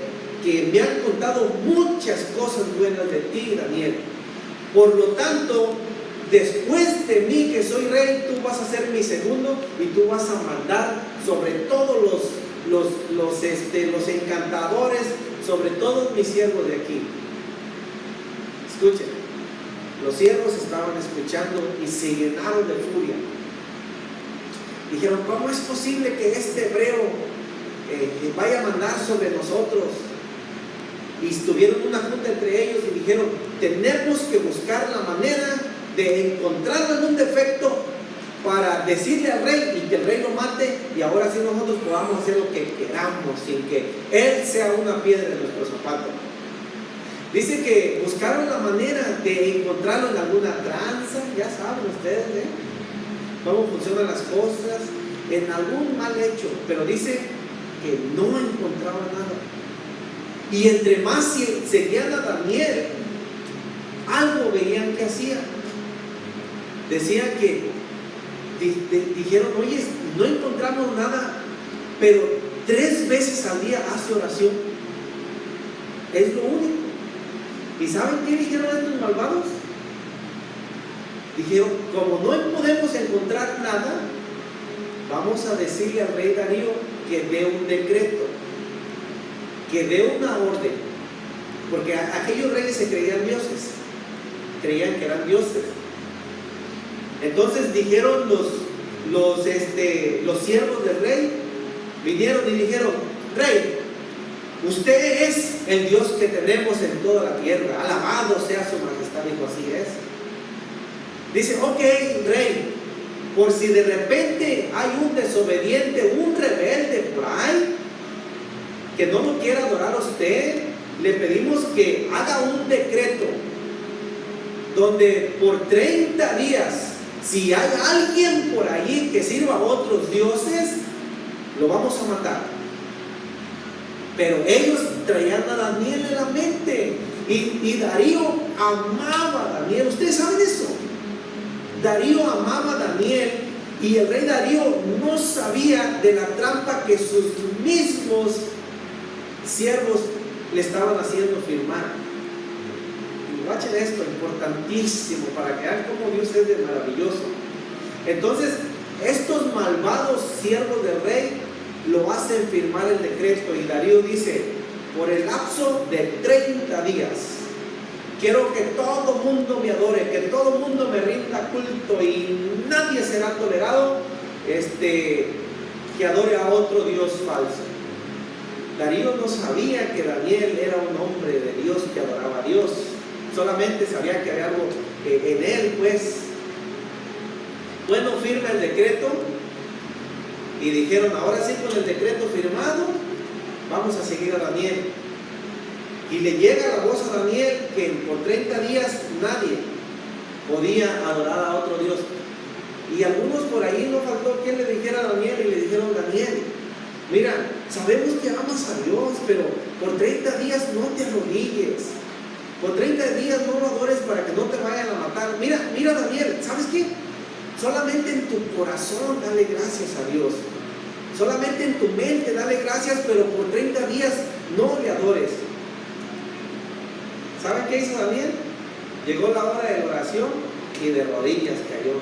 que me han contado muchas cosas buenas de ti, Daniel. Por lo tanto, después de mí que soy rey, tú vas a ser mi segundo y tú vas a mandar sobre todos los encantadores, sobre todos mis siervos de aquí. Escuchen, los siervos estaban escuchando y se llenaron de furia. Dijeron: ¿cómo es posible que este hebreo vaya a mandar sobre nosotros? Y tuvieron una junta entre ellos y dijeron: tenemos que buscar la manera de encontrar algún defecto para decirle al rey y que el rey lo mate, y ahora sí nosotros podamos hacer lo que queramos sin que él sea una piedra en nuestro zapato. Dice que buscaron la manera de encontrarlo en alguna tranza, ya saben ustedes, cómo funcionan las cosas, en algún mal hecho, pero dice que no encontraban nada. Y entre más seguían a Daniel, algo veían que hacía. Decían que dijeron: oye, no encontramos nada, pero 3 veces al día hace oración. Es lo único. ¿Y saben qué dijeron estos malvados? Dijeron: como no podemos encontrar nada, vamos a decirle al rey Darío que dé un decreto, que dé una orden, porque aquellos reyes se creían dioses, creían que eran dioses. Entonces dijeron los siervos del rey, vinieron y dijeron: rey, usted es el Dios que tenemos en toda la tierra, alabado sea su majestad. Dijo: así es. Dice: ok, rey, por si de repente hay un desobediente, un rebelde por ahí, que no lo quiera adorar a usted, le pedimos que haga un decreto donde por 30 días, si hay alguien por allí que sirva a otros dioses, lo vamos a matar. Pero ellos traían a Daniel en la mente, y Darío amaba a Daniel. ¿Ustedes saben eso? Darío amaba a Daniel, y el rey Darío no sabía de la trampa que sus mismos siervos le estaban haciendo firmar. Y guachen esto, importantísimo, para que vean cómo Dios es de maravilloso. Entonces, estos malvados siervos del rey lo hacen firmar el decreto, y Darío dice: por el lapso de 30 días quiero que todo mundo me adore, que todo mundo me rinda culto, y nadie será tolerado que adore a otro Dios falso. Darío no sabía que Daniel era un hombre de Dios que adoraba a Dios, solamente sabía que había algo en él, pues. Bueno, firma el decreto, y dijeron: ahora sí, con el decreto firmado, vamos a seguir a Daniel. Y le llega la voz a Daniel que por 30 días nadie podía adorar a otro Dios. Y algunos por ahí no faltó quien le dijera a Daniel, y le dijeron: Daniel, mira, sabemos que amas a Dios, pero por 30 días no te arrodilles, por 30 días no lo adores para que no te vayan a matar. Mira Daniel, ¿sabes qué? Solamente en tu corazón dale gracias a Dios. Solamente en tu mente dale gracias, pero por 30 días no le adores. ¿Saben qué hizo Daniel? Llegó la hora de la oración y de rodillas cayó.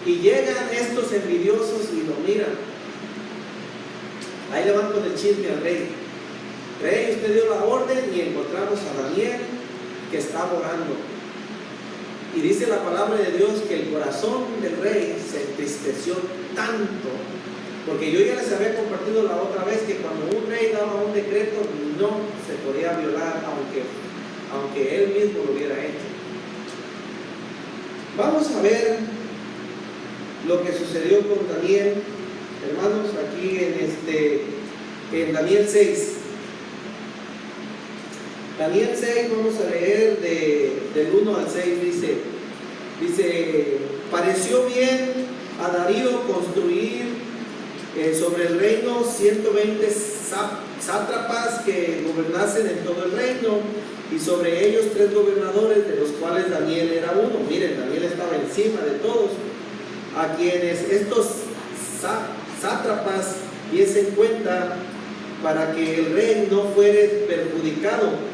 Y llegan estos envidiosos y lo miran. Ahí le van con el chisme al rey. Rey, usted dio la orden y encontramos a Daniel que estaba orando. Y dice la palabra de Dios que el corazón del rey se entristeció tanto, porque yo ya les había compartido la otra vez que cuando un rey daba un decreto no se podía violar, aunque él mismo lo hubiera hecho. Vamos a ver lo que sucedió con Daniel, hermanos, aquí en Daniel 6. Daniel 6, vamos a leer del 1 al 6, dice, pareció bien a Darío construir sobre el reino 120 sátrapas que gobernasen en todo el reino, y sobre ellos 3 gobernadores, de los cuales Daniel era uno. Miren, Daniel estaba encima de todos, a quienes estos sátrapas diesen cuenta para que el rey no fuere perjudicado.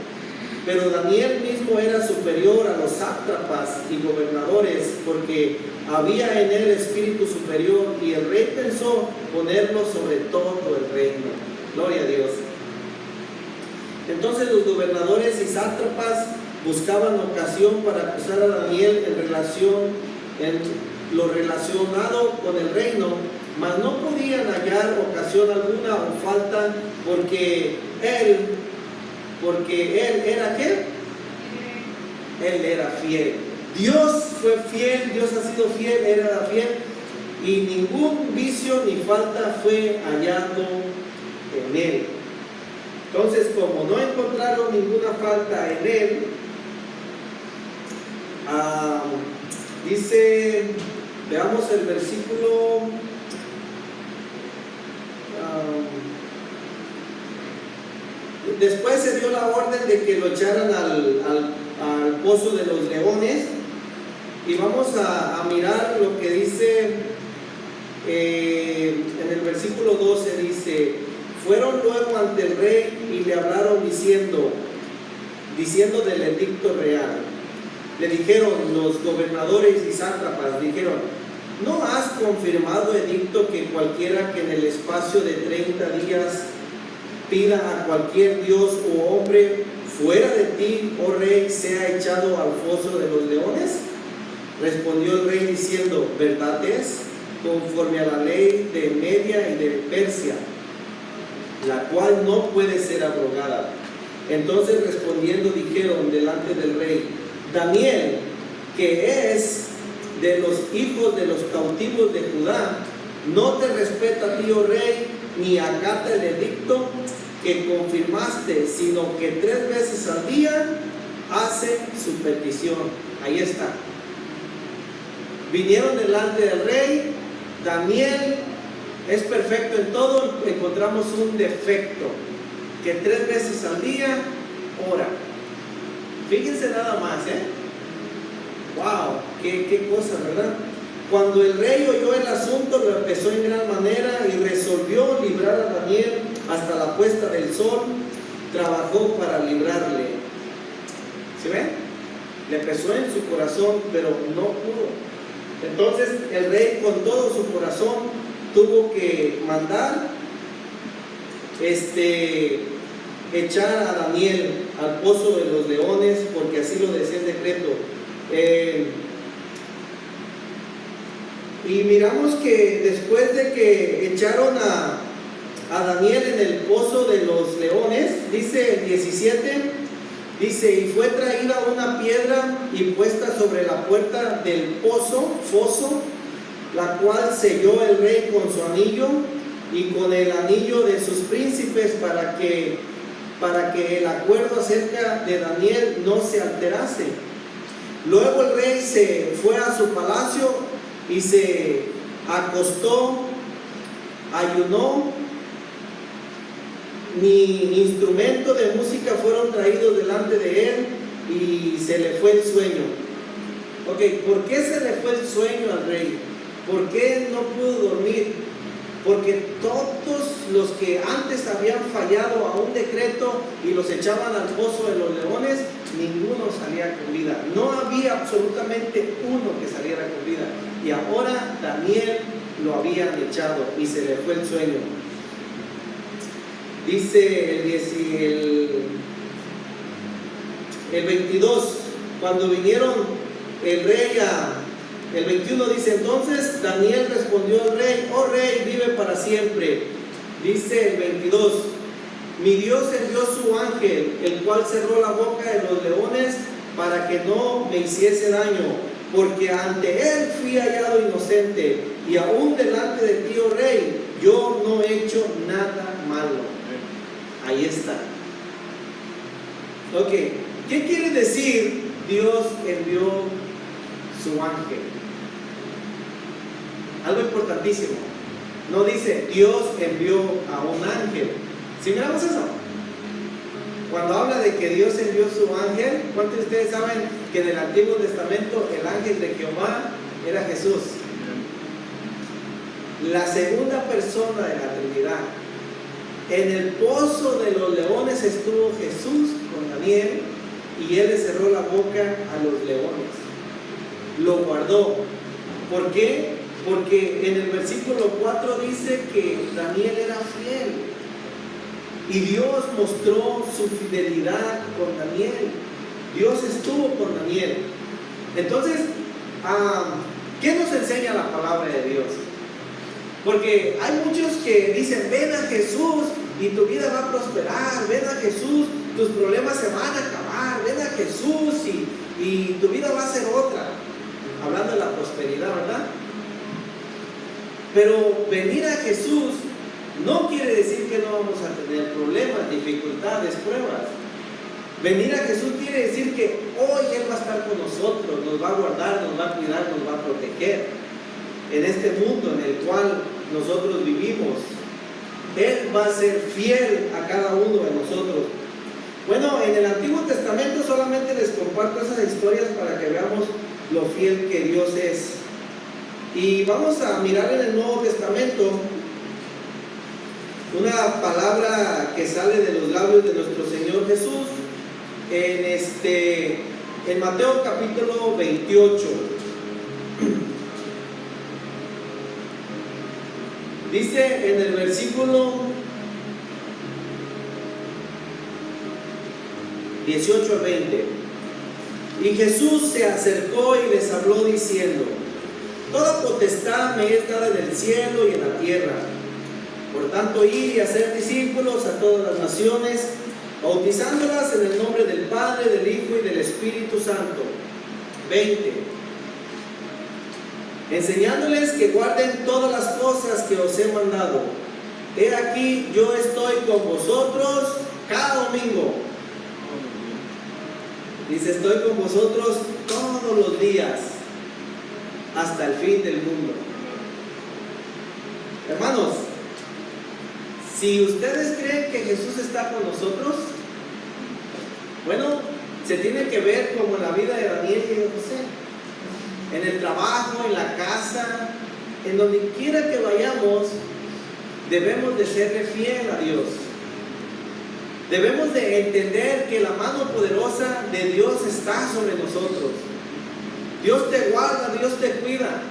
Pero Daniel mismo era superior a los sátrapas y gobernadores, porque había en él espíritu superior, y el rey pensó ponerlo sobre todo el reino. Gloria a Dios. Entonces los gobernadores y sátrapas buscaban ocasión para acusar a Daniel en lo relacionado con el reino, mas no podían hallar ocasión alguna o falta, porque él era ¿qué? Él era fiel. Dios fue fiel, Dios ha sido fiel, él era fiel, y ningún vicio ni falta fue hallado en él. Entonces, como no encontraron ninguna falta en él, dice, veamos el versículo, después se dio la orden de que lo echaran al pozo de los leones, y vamos a mirar lo que dice en el versículo 12, dice, fueron luego ante el rey y le hablaron diciendo del edicto real. Le dijeron los gobernadores y sátrapas, dijeron, ¿no has confirmado edicto que cualquiera que en el espacio de 30 días pida a cualquier dios o hombre fuera de ti, oh rey, sea echado al foso de los leones? Respondió el rey diciendo, verdad es, conforme a la ley de Media y de Persia, la cual no puede ser abrogada. Entonces respondiendo dijeron delante del rey, Daniel, que es de los hijos de los cautivos de Judá, no te respeta a ti, oh rey, ni acata el edicto que confirmaste, sino que 3 veces al día hace su petición. Ahí está. Vinieron delante del rey. Daniel es perfecto en todo, encontramos un defecto, que 3 veces al día ora. Fíjense nada más, wow, qué cosa, ¿verdad? Cuando el rey oyó el asunto, lo empezó en gran manera y resolvió librar a Daniel hasta la puesta del sol. Trabajó para librarle. ¿Sí ven? Le pesó en su corazón, pero no pudo. Entonces el rey con todo su corazón tuvo que mandar echar a Daniel al pozo de los leones, porque así lo decía el decreto. Y miramos que después de que echaron a Daniel en el pozo de los leones, dice el 17, dice, y fue traída una piedra y puesta sobre la puerta del foso, la cual selló el rey con su anillo y con el anillo de sus príncipes, para que el acuerdo acerca de Daniel no se alterase. Luego el rey se fue a su palacio y se acostó, ayunó, ni instrumento de música fueron traídos delante de él, y se le fue el sueño. Ok, ¿por qué se le fue el sueño al rey? ¿Por qué no pudo dormir? porque todos los que antes habían fallado a un decreto y los echaban al pozo de los leones, ninguno salía con vida. No había absolutamente uno que saliera con vida. Y ahora Daniel lo habían echado y se le fue el sueño. Dice el 22, cuando vinieron el rey el 21 dice, entonces Daniel respondió al rey, oh rey, vive para siempre. Dice el 22, mi Dios envió su ángel, el cual cerró la boca de los leones para que no me hiciese daño, porque ante él fui hallado inocente, y aún delante de ti, oh rey, yo no he hecho nada malo. Ahí está. Ok, ¿qué quiere decir Dios envió su ángel? Algo importantísimo. No dice Dios envió a un ángel. ¿Sí miramos eso? Cuando habla de que Dios envió su ángel, ¿cuántos de ustedes saben que en el Antiguo Testamento el ángel de Jehová era Jesús? La segunda persona de la Trinidad. En el pozo de los leones estuvo Jesús con Daniel y él le cerró la boca a los leones. Lo guardó. ¿Por qué? Porque en el versículo 4 dice que Daniel era fiel y Dios mostró su fidelidad con Daniel. Dios estuvo con Daniel. Entonces, ¿qué nos enseña la palabra de Dios? Porque hay muchos que dicen, ven a Jesús y tu vida va a prosperar, ven a Jesús, tus problemas se van a acabar, ven a Jesús y tu vida va a ser otra. Hablando de la prosperidad, ¿verdad? Pero venir a Jesús no quiere decir que no vamos a tener problemas, dificultades, pruebas. Venir a Jesús quiere decir que hoy Él va a estar con nosotros, nos va a guardar, nos va a cuidar, nos va a proteger. En este mundo en el cual nosotros vivimos, Él va a ser fiel a cada uno de nosotros. Bueno, en el Antiguo Testamento solamente les comparto esas historias para que veamos lo fiel que Dios es. Y vamos a mirar en el Nuevo Testamento una palabra que sale de los labios de nuestro Señor Jesús en Mateo capítulo 28. Dice en el versículo 18 al 20, y Jesús se acercó y les habló diciendo, toda potestad me es dada en el cielo y en la tierra. Por tanto, ir y hacer discípulos a todas las naciones, bautizándolas en el nombre del Padre, del Hijo y del Espíritu Santo. 20. Enseñándoles que guarden todas las cosas que os he mandado. He aquí, yo estoy con vosotros cada domingo. Dice, estoy con vosotros todos los días, hasta el fin del mundo. Hermanos, si ustedes creen que Jesús está con nosotros, bueno, se tiene que ver como en la vida de Daniel y de José. En el trabajo, en la casa, en donde quiera que vayamos, debemos de serle fiel a Dios. Debemos de entender que la mano poderosa de Dios está sobre nosotros. Dios te guarda, Dios te cuida.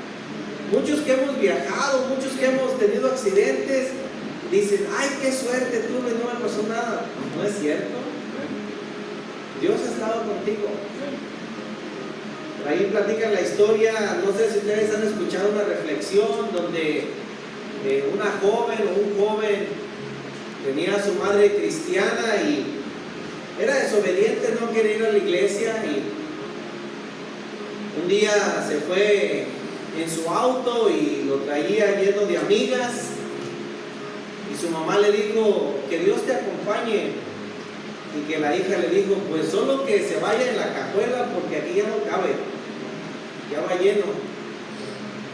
Muchos que hemos viajado, muchos que hemos tenido accidentes, dicen, ay, qué suerte tuve, no me pasó nada. No es cierto. Dios ha estado contigo. Por ahí platican la historia, no sé si ustedes han escuchado una reflexión donde una joven o un joven tenía a su madre cristiana y era desobediente, no quería ir a la iglesia, y un día se fue en su auto y lo traía lleno de amigas, y su mamá le dijo, que Dios te acompañe, y que la hija le dijo, pues solo que se vaya en la cajuela porque aquí ya no cabe, ya va lleno.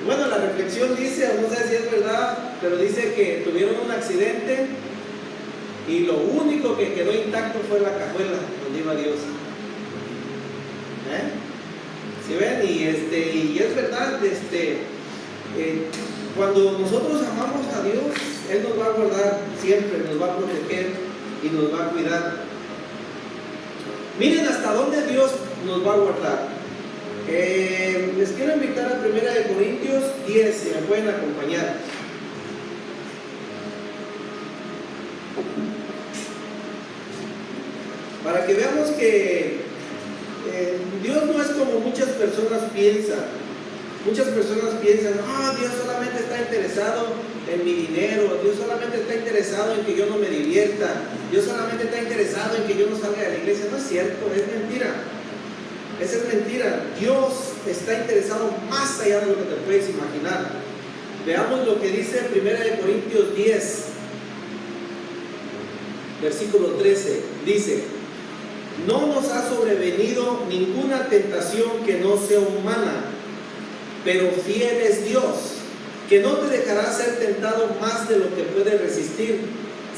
Y bueno, la reflexión dice, no sé si es verdad, pero dice que tuvieron un accidente y lo único que quedó intacto fue la cajuela donde iba Dios. ¿Sí ven? Y es verdad, Cuando nosotros amamos a Dios, Él nos va a guardar siempre, nos va a proteger y nos va a cuidar. Miren hasta dónde Dios nos va a guardar. Les quiero invitar a 1 Corintios 10, si me pueden acompañar. Para que veamos que Dios no es como muchas personas piensan. Muchas personas piensan, Dios solamente está interesado en mi dinero, Dios solamente está interesado en que yo no me divierta, Dios solamente está interesado en que yo no salga de la iglesia. No es cierto, es mentira. Esa es mentira. Dios está interesado más allá de lo que te puedes imaginar. Veamos lo que dice 1 Corintios 10, versículo 13. Dice: no nos ha sobrevenido ninguna tentación que no sea humana, pero fiel es Dios, que no te dejará ser tentado más de lo que puedes resistir,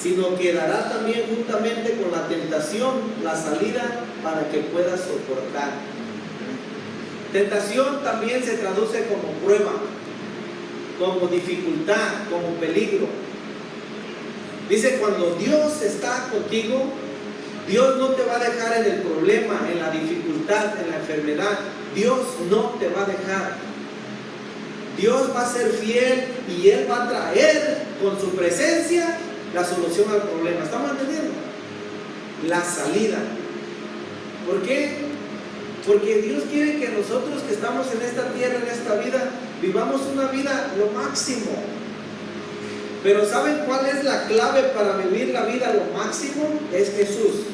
sino que dará también juntamente con la tentación la salida para que puedas soportar. Tentación también se traduce como prueba, como dificultad, como peligro. Dice, cuando Dios está contigo, Dios no te va a dejar en el problema, en la dificultad, en la enfermedad. Dios no te va a dejar. Dios va a ser fiel y Él va a traer con su presencia la solución al problema. ¿Estamos entendiendo? La salida. ¿Por qué? Porque Dios quiere que nosotros que estamos en esta tierra, en esta vida, vivamos una vida lo máximo. Pero ¿saben cuál es la clave para vivir la vida lo máximo? Es Jesús.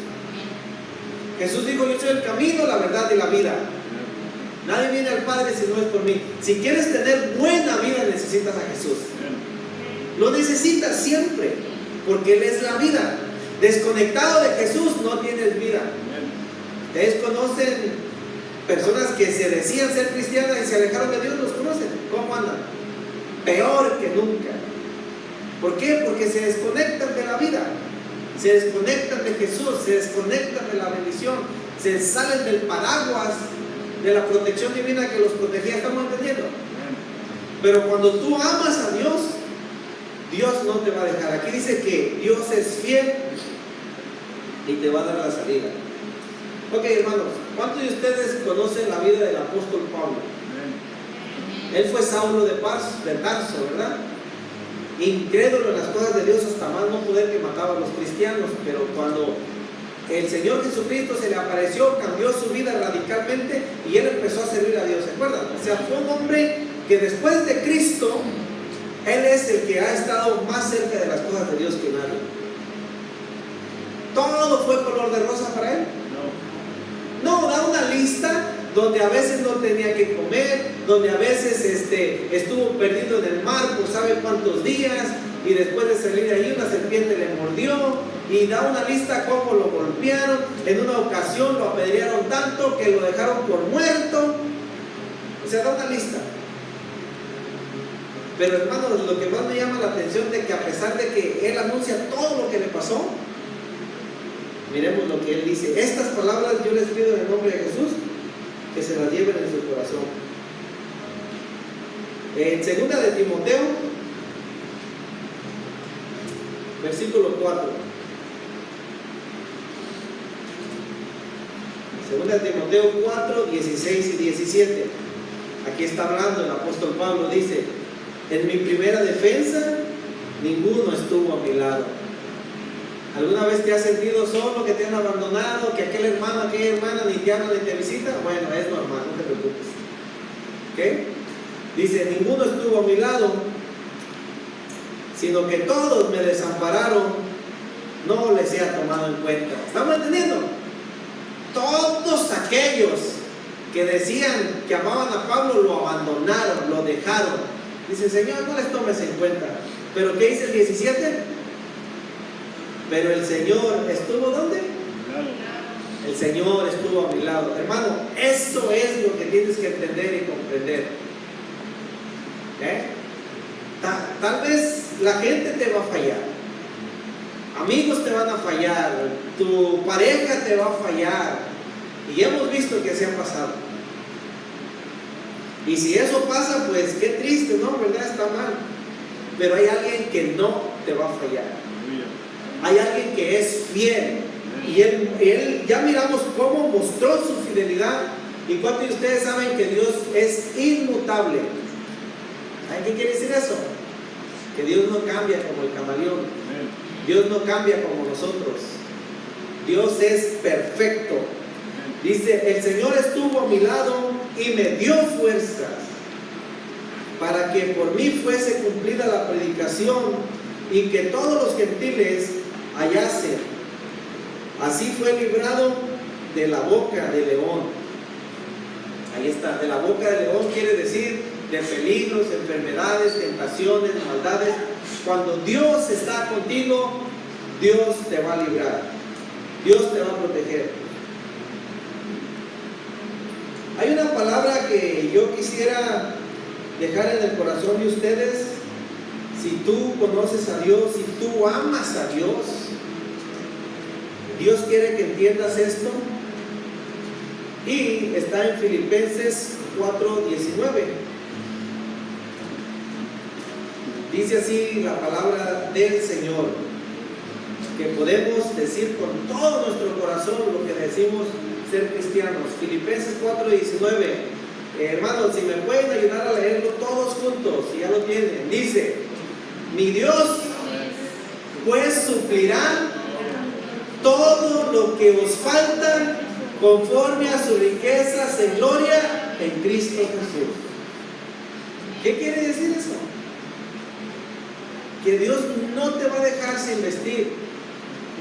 Jesús dijo, yo soy el camino, la verdad y la vida. Nadie viene al Padre si no es por mí. Si quieres tener buena vida, necesitas a Jesús. Lo necesitas siempre, porque Él es la vida. Desconectado de Jesús no tienes vida. Ustedes conocen personas que se decían ser cristianas y se alejaron de Dios. ¿Los conocen? ¿Cómo andan? Peor que nunca. ¿Por qué? Porque se desconectan de la vida, se desconectan de Jesús, se desconectan de la bendición, se salen del paraguas de la protección divina que los protegía. ¿Estamos entendiendo? Pero cuando tú amas a Dios, Dios no te va a dejar. Aquí dice que Dios es fiel y te va a dar la salida. Ok, hermanos, ¿cuántos de ustedes conocen la vida del apóstol Pablo? Él fue Saulo de Tarso, ¿verdad? Incrédulo en las cosas de Dios hasta más no poder, que mataba a los cristianos. Pero cuando el Señor Jesucristo se le apareció, cambió su vida radicalmente y él empezó a servir a Dios. ¿Se acuerdan? O sea, fue un hombre que después de Cristo, él es el que ha estado más cerca de las cosas de Dios que nadie. ¿Todo fue color de rosa para él? No, da una lista donde a veces no tenía que comer, donde a veces estuvo perdido en el mar por sabe cuántos días, y después de salir de ahí una serpiente le mordió, y da una lista cómo lo golpearon. En una ocasión lo apedrearon tanto que lo dejaron por muerto. O sea, da una lista. Pero hermanos, lo que más me llama la atención de que a pesar de que él anuncia todo lo que le pasó, miremos lo que él dice: estas palabras yo les pido en el nombre de Jesús, que se las lleven en su corazón. En 2 de Timoteo, versículo 4. 2 de Timoteo 4, 16 y 17. Aquí está hablando el apóstol Pablo, dice: en mi primera defensa, ninguno estuvo a mi lado. ¿Alguna vez te has sentido solo, que te han abandonado, que aquel hermano, aquella hermana ni te habla ni te visita? Bueno, es normal, no te preocupes. ¿Ok? Dice, ninguno estuvo a mi lado, sino que todos me desampararon, no les he tomado en cuenta. ¿Estamos entendiendo? Todos aquellos que decían que amaban a Pablo lo abandonaron, lo dejaron. Dice, Señor, no les tomes en cuenta. ¿Pero qué dice el 17? Pero el Señor estuvo, ¿dónde? El Señor estuvo a mi lado. Hermano, eso es lo que tienes que entender y comprender. Tal vez la gente te va a fallar, amigos te van a fallar, tu pareja te va a fallar, y hemos visto que se ha pasado. Y si eso pasa, pues qué triste, ¿no? ¿Verdad? Está mal. pero hay alguien que no te va a fallar. Hay alguien que es fiel. Y él ya miramos cómo mostró su fidelidad. ¿Y cuántos de ustedes saben que Dios es inmutable? ¿Qué quiere decir eso? Que Dios no cambia como el camaleón. Dios no cambia como nosotros. Dios es perfecto. Dice, el Señor estuvo a mi lado y me dio fuerzas para que por mí fuese cumplida la predicación y que todos los gentiles hallasen. Así fue librado de la boca del león. Ahí está, de la boca del león quiere decir de peligros, enfermedades, tentaciones, maldades. Cuando Dios está contigo, Dios te va a librar, Dios te va a proteger. Hay una palabra que yo quisiera dejar en el corazón de ustedes. Si tú conoces a Dios, si tú amas a Dios, Dios quiere que entiendas esto. Y está en Filipenses 4:19. Dice así la palabra del Señor, que podemos decir con todo nuestro corazón lo que decimos ser cristianos. Filipenses 4:19. Hermanos, si me pueden ayudar a leerlo todos juntos, si ya lo tienen. Dice, mi Dios pues suplirá todo lo que os falta conforme a sus riquezas en gloria en Cristo Jesús. ¿Qué quiere decir eso? Que Dios no te va a dejar sin vestir,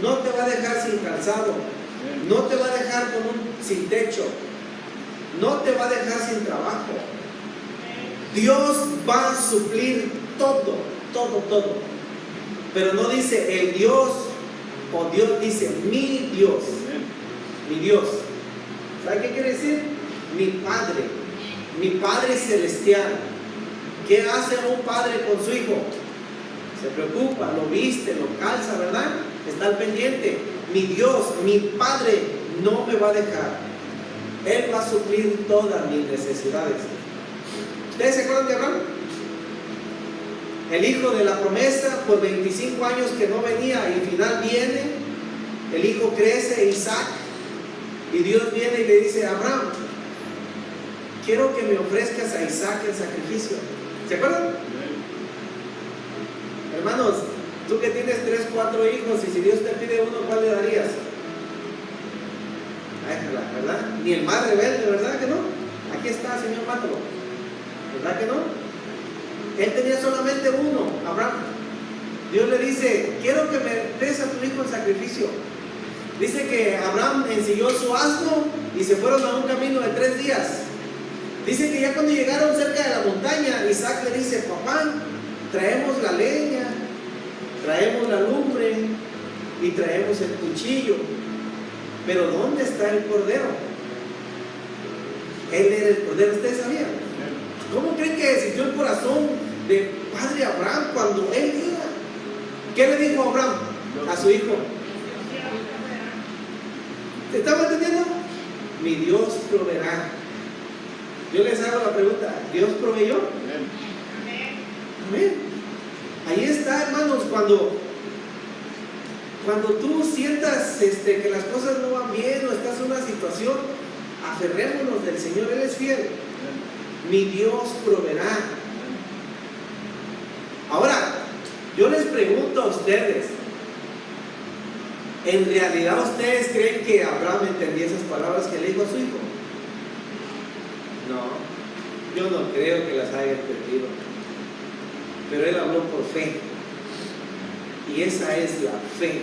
no te va a dejar sin calzado, no te va a dejar sin techo, no te va a dejar sin trabajo. Dios va a suplir todo, todo, todo. Pero no dice el Dios, o Dios dice mi Dios, mi Dios. ¿Sabe qué quiere decir? Mi Padre celestial. ¿Qué hace un padre con su hijo? Se preocupa, lo viste, lo calza, ¿verdad? Está al pendiente. Mi Dios, mi Padre no me va a dejar. Él va a suplir todas mis necesidades. ¿Ustedes se acuerdan de Abraham? El hijo de la promesa, por 25 años que no venía, y al final viene, el hijo crece, Isaac, y Dios viene y le dice, Abraham, quiero que me ofrezcas a Isaac en sacrificio. ¿Se acuerdan? Hermanos, tú que tienes 3, 4 hijos, y si Dios te pide uno, ¿cuál le darías? ¿Verdad? Ni el más rebelde, ¿verdad que no? Aquí está, Señor, mátalo. ¿Verdad que no? Él tenía solamente uno, Abraham. Dios le dice, quiero que me des a tu hijo en sacrificio. Dice que Abraham ensilló su asno y se fueron a un camino de 3 días. Dice que ya cuando llegaron cerca de la montaña, Isaac le dice, papá, traemos la leña, traemos la lumbre y traemos el cuchillo, pero ¿dónde está el cordero? Él era el cordero. ¿Ustedes sabían? ¿Cómo creen que sintió el corazón de padre Abraham cuando él iba? ¿Qué le dijo Abraham a su hijo? ¿Te estaba entendiendo? Mi Dios proveerá. Yo les hago la pregunta, ¿Dios proveyó? Amén. Ahí está, hermanos, cuando tú sientas que las cosas no van bien o estás en una situación, aferrémonos del Señor, Él es fiel. Mi Dios proveerá. Ahora, yo les pregunto a ustedes, ¿en realidad ustedes creen que Abraham entendía esas palabras que le dijo a su hijo? No, yo no creo que las haya entendido. Pero él habló por fe. Y esa es la fe.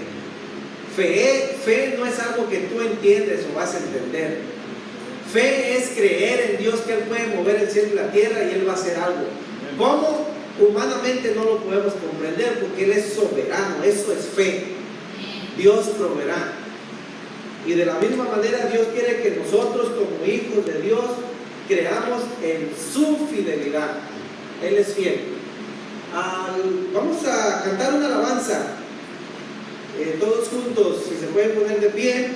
Fe no es algo que tú entiendes o vas a entender. Fe es creer en Dios que Él puede mover el cielo y la tierra y Él va a hacer algo. ¿Cómo? Humanamente no lo podemos comprender porque Él es soberano. Eso es fe. Dios proveerá. Y de la misma manera Dios quiere que nosotros como hijos de Dios creamos en su fidelidad. Él es fiel. Vamos a cantar una alabanza. Todos juntos, si se pueden poner de pie.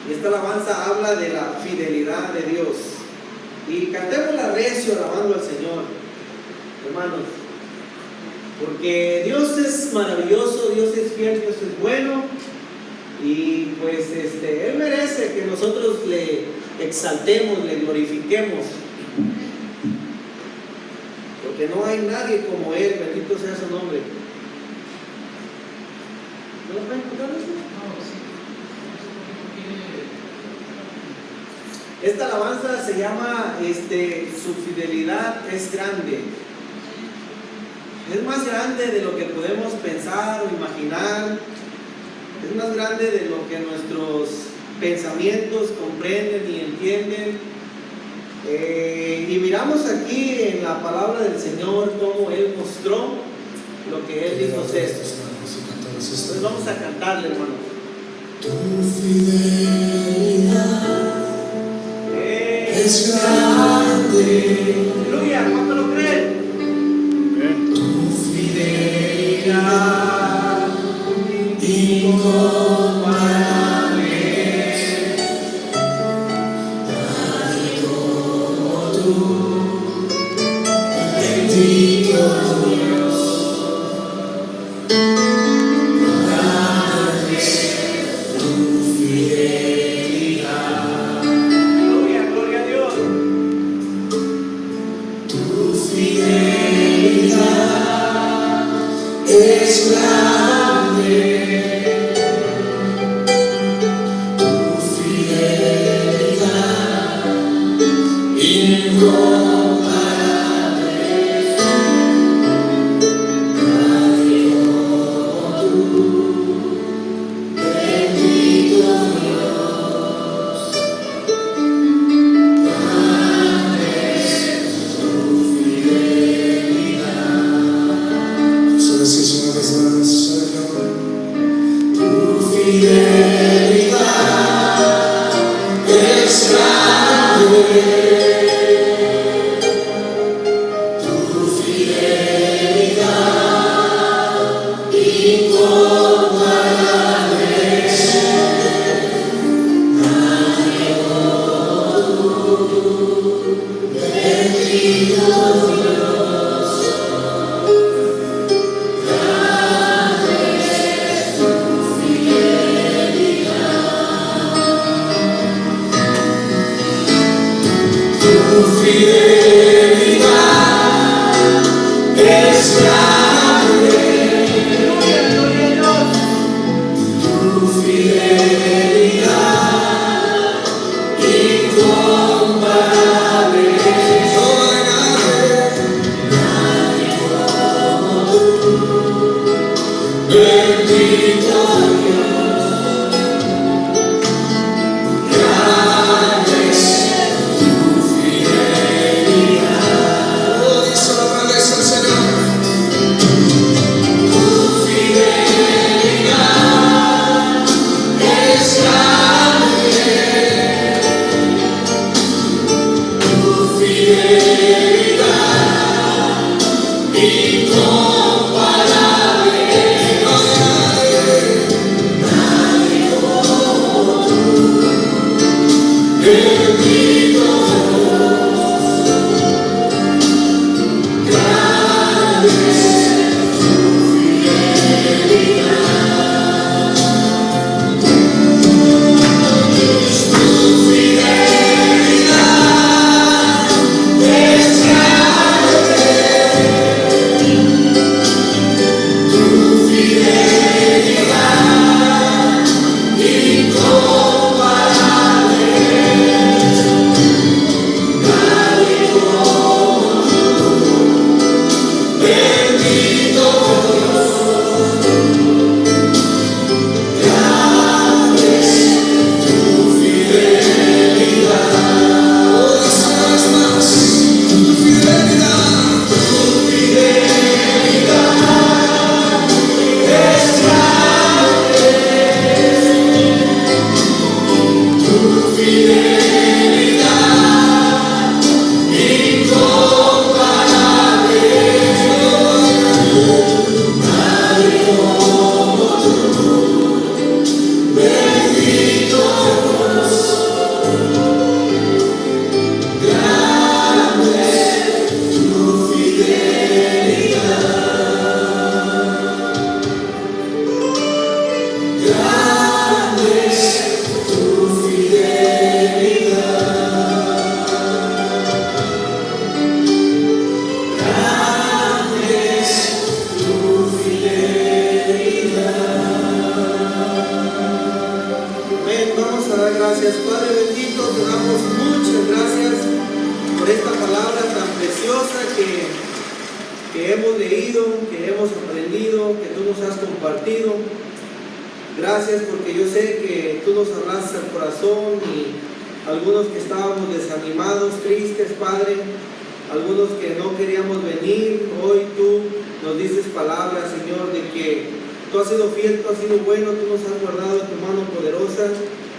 Y esta alabanza habla de la fidelidad de Dios. Y cantémosla recio alabando al Señor. Hermanos, Porque Dios es maravilloso, Dios es fiel, Dios es bueno. Y pues Él merece que nosotros le exaltemos, le glorifiquemos. Porque no hay nadie como Él, bendito sea su nombre. ¿No lo pueden contar esto? Esta alabanza se llama Su fidelidad es grande. Es más grande de lo que podemos pensar o imaginar. Es más grande de lo que nuestros pensamientos comprenden y entienden. Y miramos aquí en la palabra del Señor cómo Él mostró lo que Él dijo ser. Entonces vamos a cantarle, hermano. Tu fidelidad es grande. Aleluya, ¿cuánto lo creen? Tu fidelidad incomparable. Nadie como tú, bendito Dios. Grande es tu fidelidad. Gloria a Dios. Tu fidelidad es grande. Tu fidelidad incomparable. Nadie como tú, bendito Dios. Grande es tu fidelidad. Solo decís una vez más, Señor. Tu fidelidad es grande. Tu fidelidad incomparable. Nadie como tú, bendito Dios. Grande es tu fidelidad. Tu fidelidad gracias, Padre bendito, te damos muchas gracias por esta palabra tan preciosa que hemos leído, que hemos aprendido, que tú nos has compartido. Gracias porque yo sé que tú nos hablaste al corazón y algunos que estábamos desanimados, tristes, Padre, algunos que no queríamos venir, hoy tú nos dices palabras, Señor, de que tú has sido fiel, tú has sido bueno, tú nos has guardado en tu mano poderosa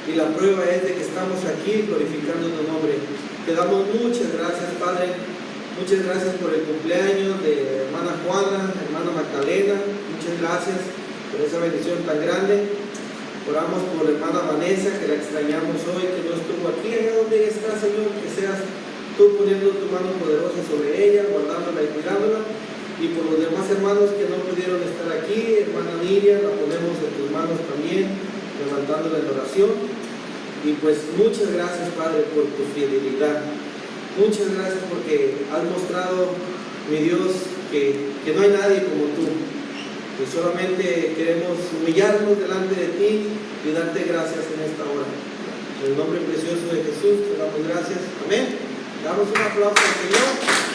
y la prueba es de que estamos aquí glorificando tu nombre. Te damos muchas gracias, Padre. Muchas gracias por el cumpleaños de hermana Juana, hermana Magdalena. Muchas gracias por esa bendición tan grande. Oramos por hermana Vanessa, que la extrañamos hoy, que no estuvo aquí, allá donde ella está, Señor, que seas tú poniendo tu mano poderosa sobre ella, guardándola y cuidándola. Y por los demás hermanos que no pudieron estar aquí, hermana Nidia, la ponemos en tus manos también, levantándola en oración. Y pues muchas gracias, Padre, por tu fidelidad. Muchas gracias porque has mostrado, mi Dios, que no hay nadie como tú. Y solamente queremos humillarnos delante de ti y darte gracias en esta hora. En el nombre precioso de Jesús te damos gracias. Amén. Damos un aplauso al Señor.